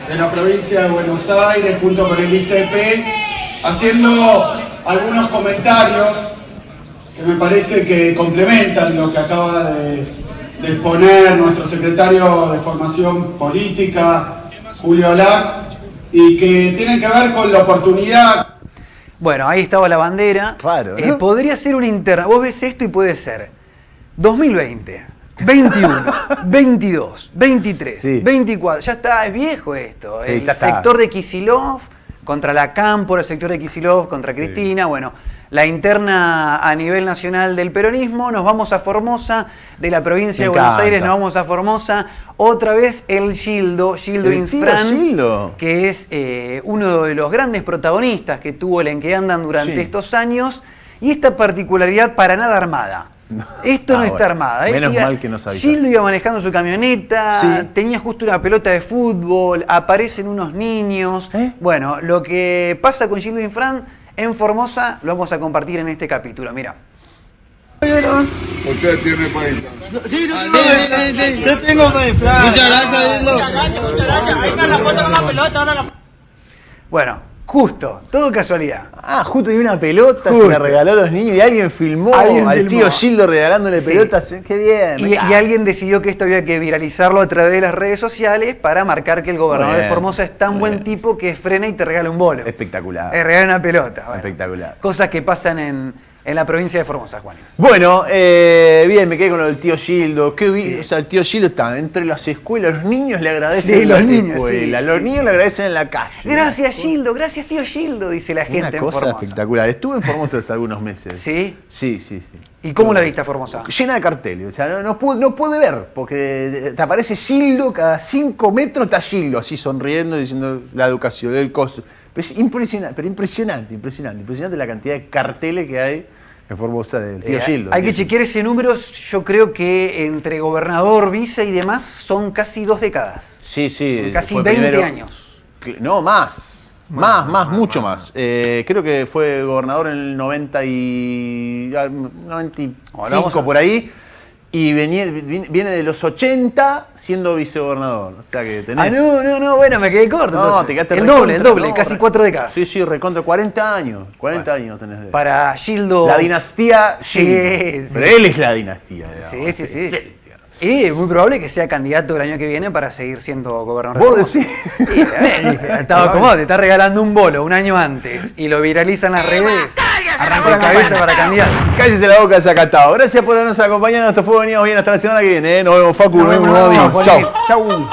de la provincia de Buenos Aires, junto con el ICP, haciendo algunos comentarios que me parece que complementan lo que acaba de exponer nuestro secretario de Formación Política, Julio Alac, y que tienen que ver con la oportunidad. Bueno, ahí estaba la bandera. Raro, ¿no? Podría ser una interna. Vos ves esto y puede ser 2020, 21, 22, 23, 24. Ya está, es viejo esto. Sí, el sector de Kicillof contra la Cámpora, el sector de Kicillof contra Cristina. Bueno, la interna a nivel nacional del peronismo. Nos vamos a Formosa, de la provincia de Buenos Aires, nos vamos a Formosa. Otra vez el Gildo Infran, que es uno de los grandes protagonistas que tuvo el En que andan durante estos años. Y esta particularidad para nada armada. Esto no está armada. Menos mal que no sabía. Gildo iba manejando su camioneta, tenía justo una pelota de fútbol, aparecen unos niños. Bueno, lo que pasa con Gildo Infran en Formosa lo vamos a compartir en este capítulo. Mira. ¿Usted tiene país? Sí, yo tengo país. Muchas gracias, Gildo. Muchas gracias. Ahí está la foto con la pelota, ahora la... Bueno, justo, todo casualidad. Justo hay una pelota, se la regaló a los niños y alguien filmó al tío Gildo regalándole pelotas. Qué bien. Y alguien decidió que esto había que viralizarlo a través de las redes sociales para marcar que el gobernador de Formosa es tan buen tipo que frena y te regala un bolo. Espectacular. Regala una pelota. Bueno, espectacular. Cosas que pasan en la provincia de Formosa, Juan. Bueno, bien, me quedé con lo del tío Gildo. O sea, el tío Gildo está entre las escuelas, los niños le agradecen en las escuelas, los niños le agradecen en la calle. Gracias, Gildo, gracias, tío Gildo, dice la gente en Formosa. Una cosa espectacular. Estuve en Formosa hace algunos meses. ¿Sí? Sí. ¿Y cómo la viste a Formosa? Llena de carteles, o sea, no pude ver, porque te aparece Gildo, cada 5 metros está Gildo, así sonriendo, diciendo la educación, el coso. Pero es impresionante la cantidad de carteles que hay en Formosa del tío Gildo. Hay que chequear ese número, yo creo que entre gobernador, vice y demás son casi 2 décadas. Sí. Son casi 20 años. No, mucho más. Creo que fue gobernador en el 95 por ahí. Y viene de los 80 siendo vicegobernador. O sea que tenés... No, bueno, me quedé corto. No, te quedaste el doble, casi 4 décadas. Sí, recontra 40 años. 40 años tenés de... Para Gildo... La dinastía Gildo. Pero él es la dinastía. Digamos. Sí. Y es muy probable que sea candidato el año que viene para seguir siendo gobernador. ¿Vos decís? Estaba como, te está regalando un bolo un año antes y lo viralizan las redes. Arrancó la cabeza para candidato. Cállese la boca, Zacatao. Gracias por habernos acompañado. Esto fue Veníamos Bien. Hasta la semana que viene. Nos vemos, Facu. Nos vemos. Chau.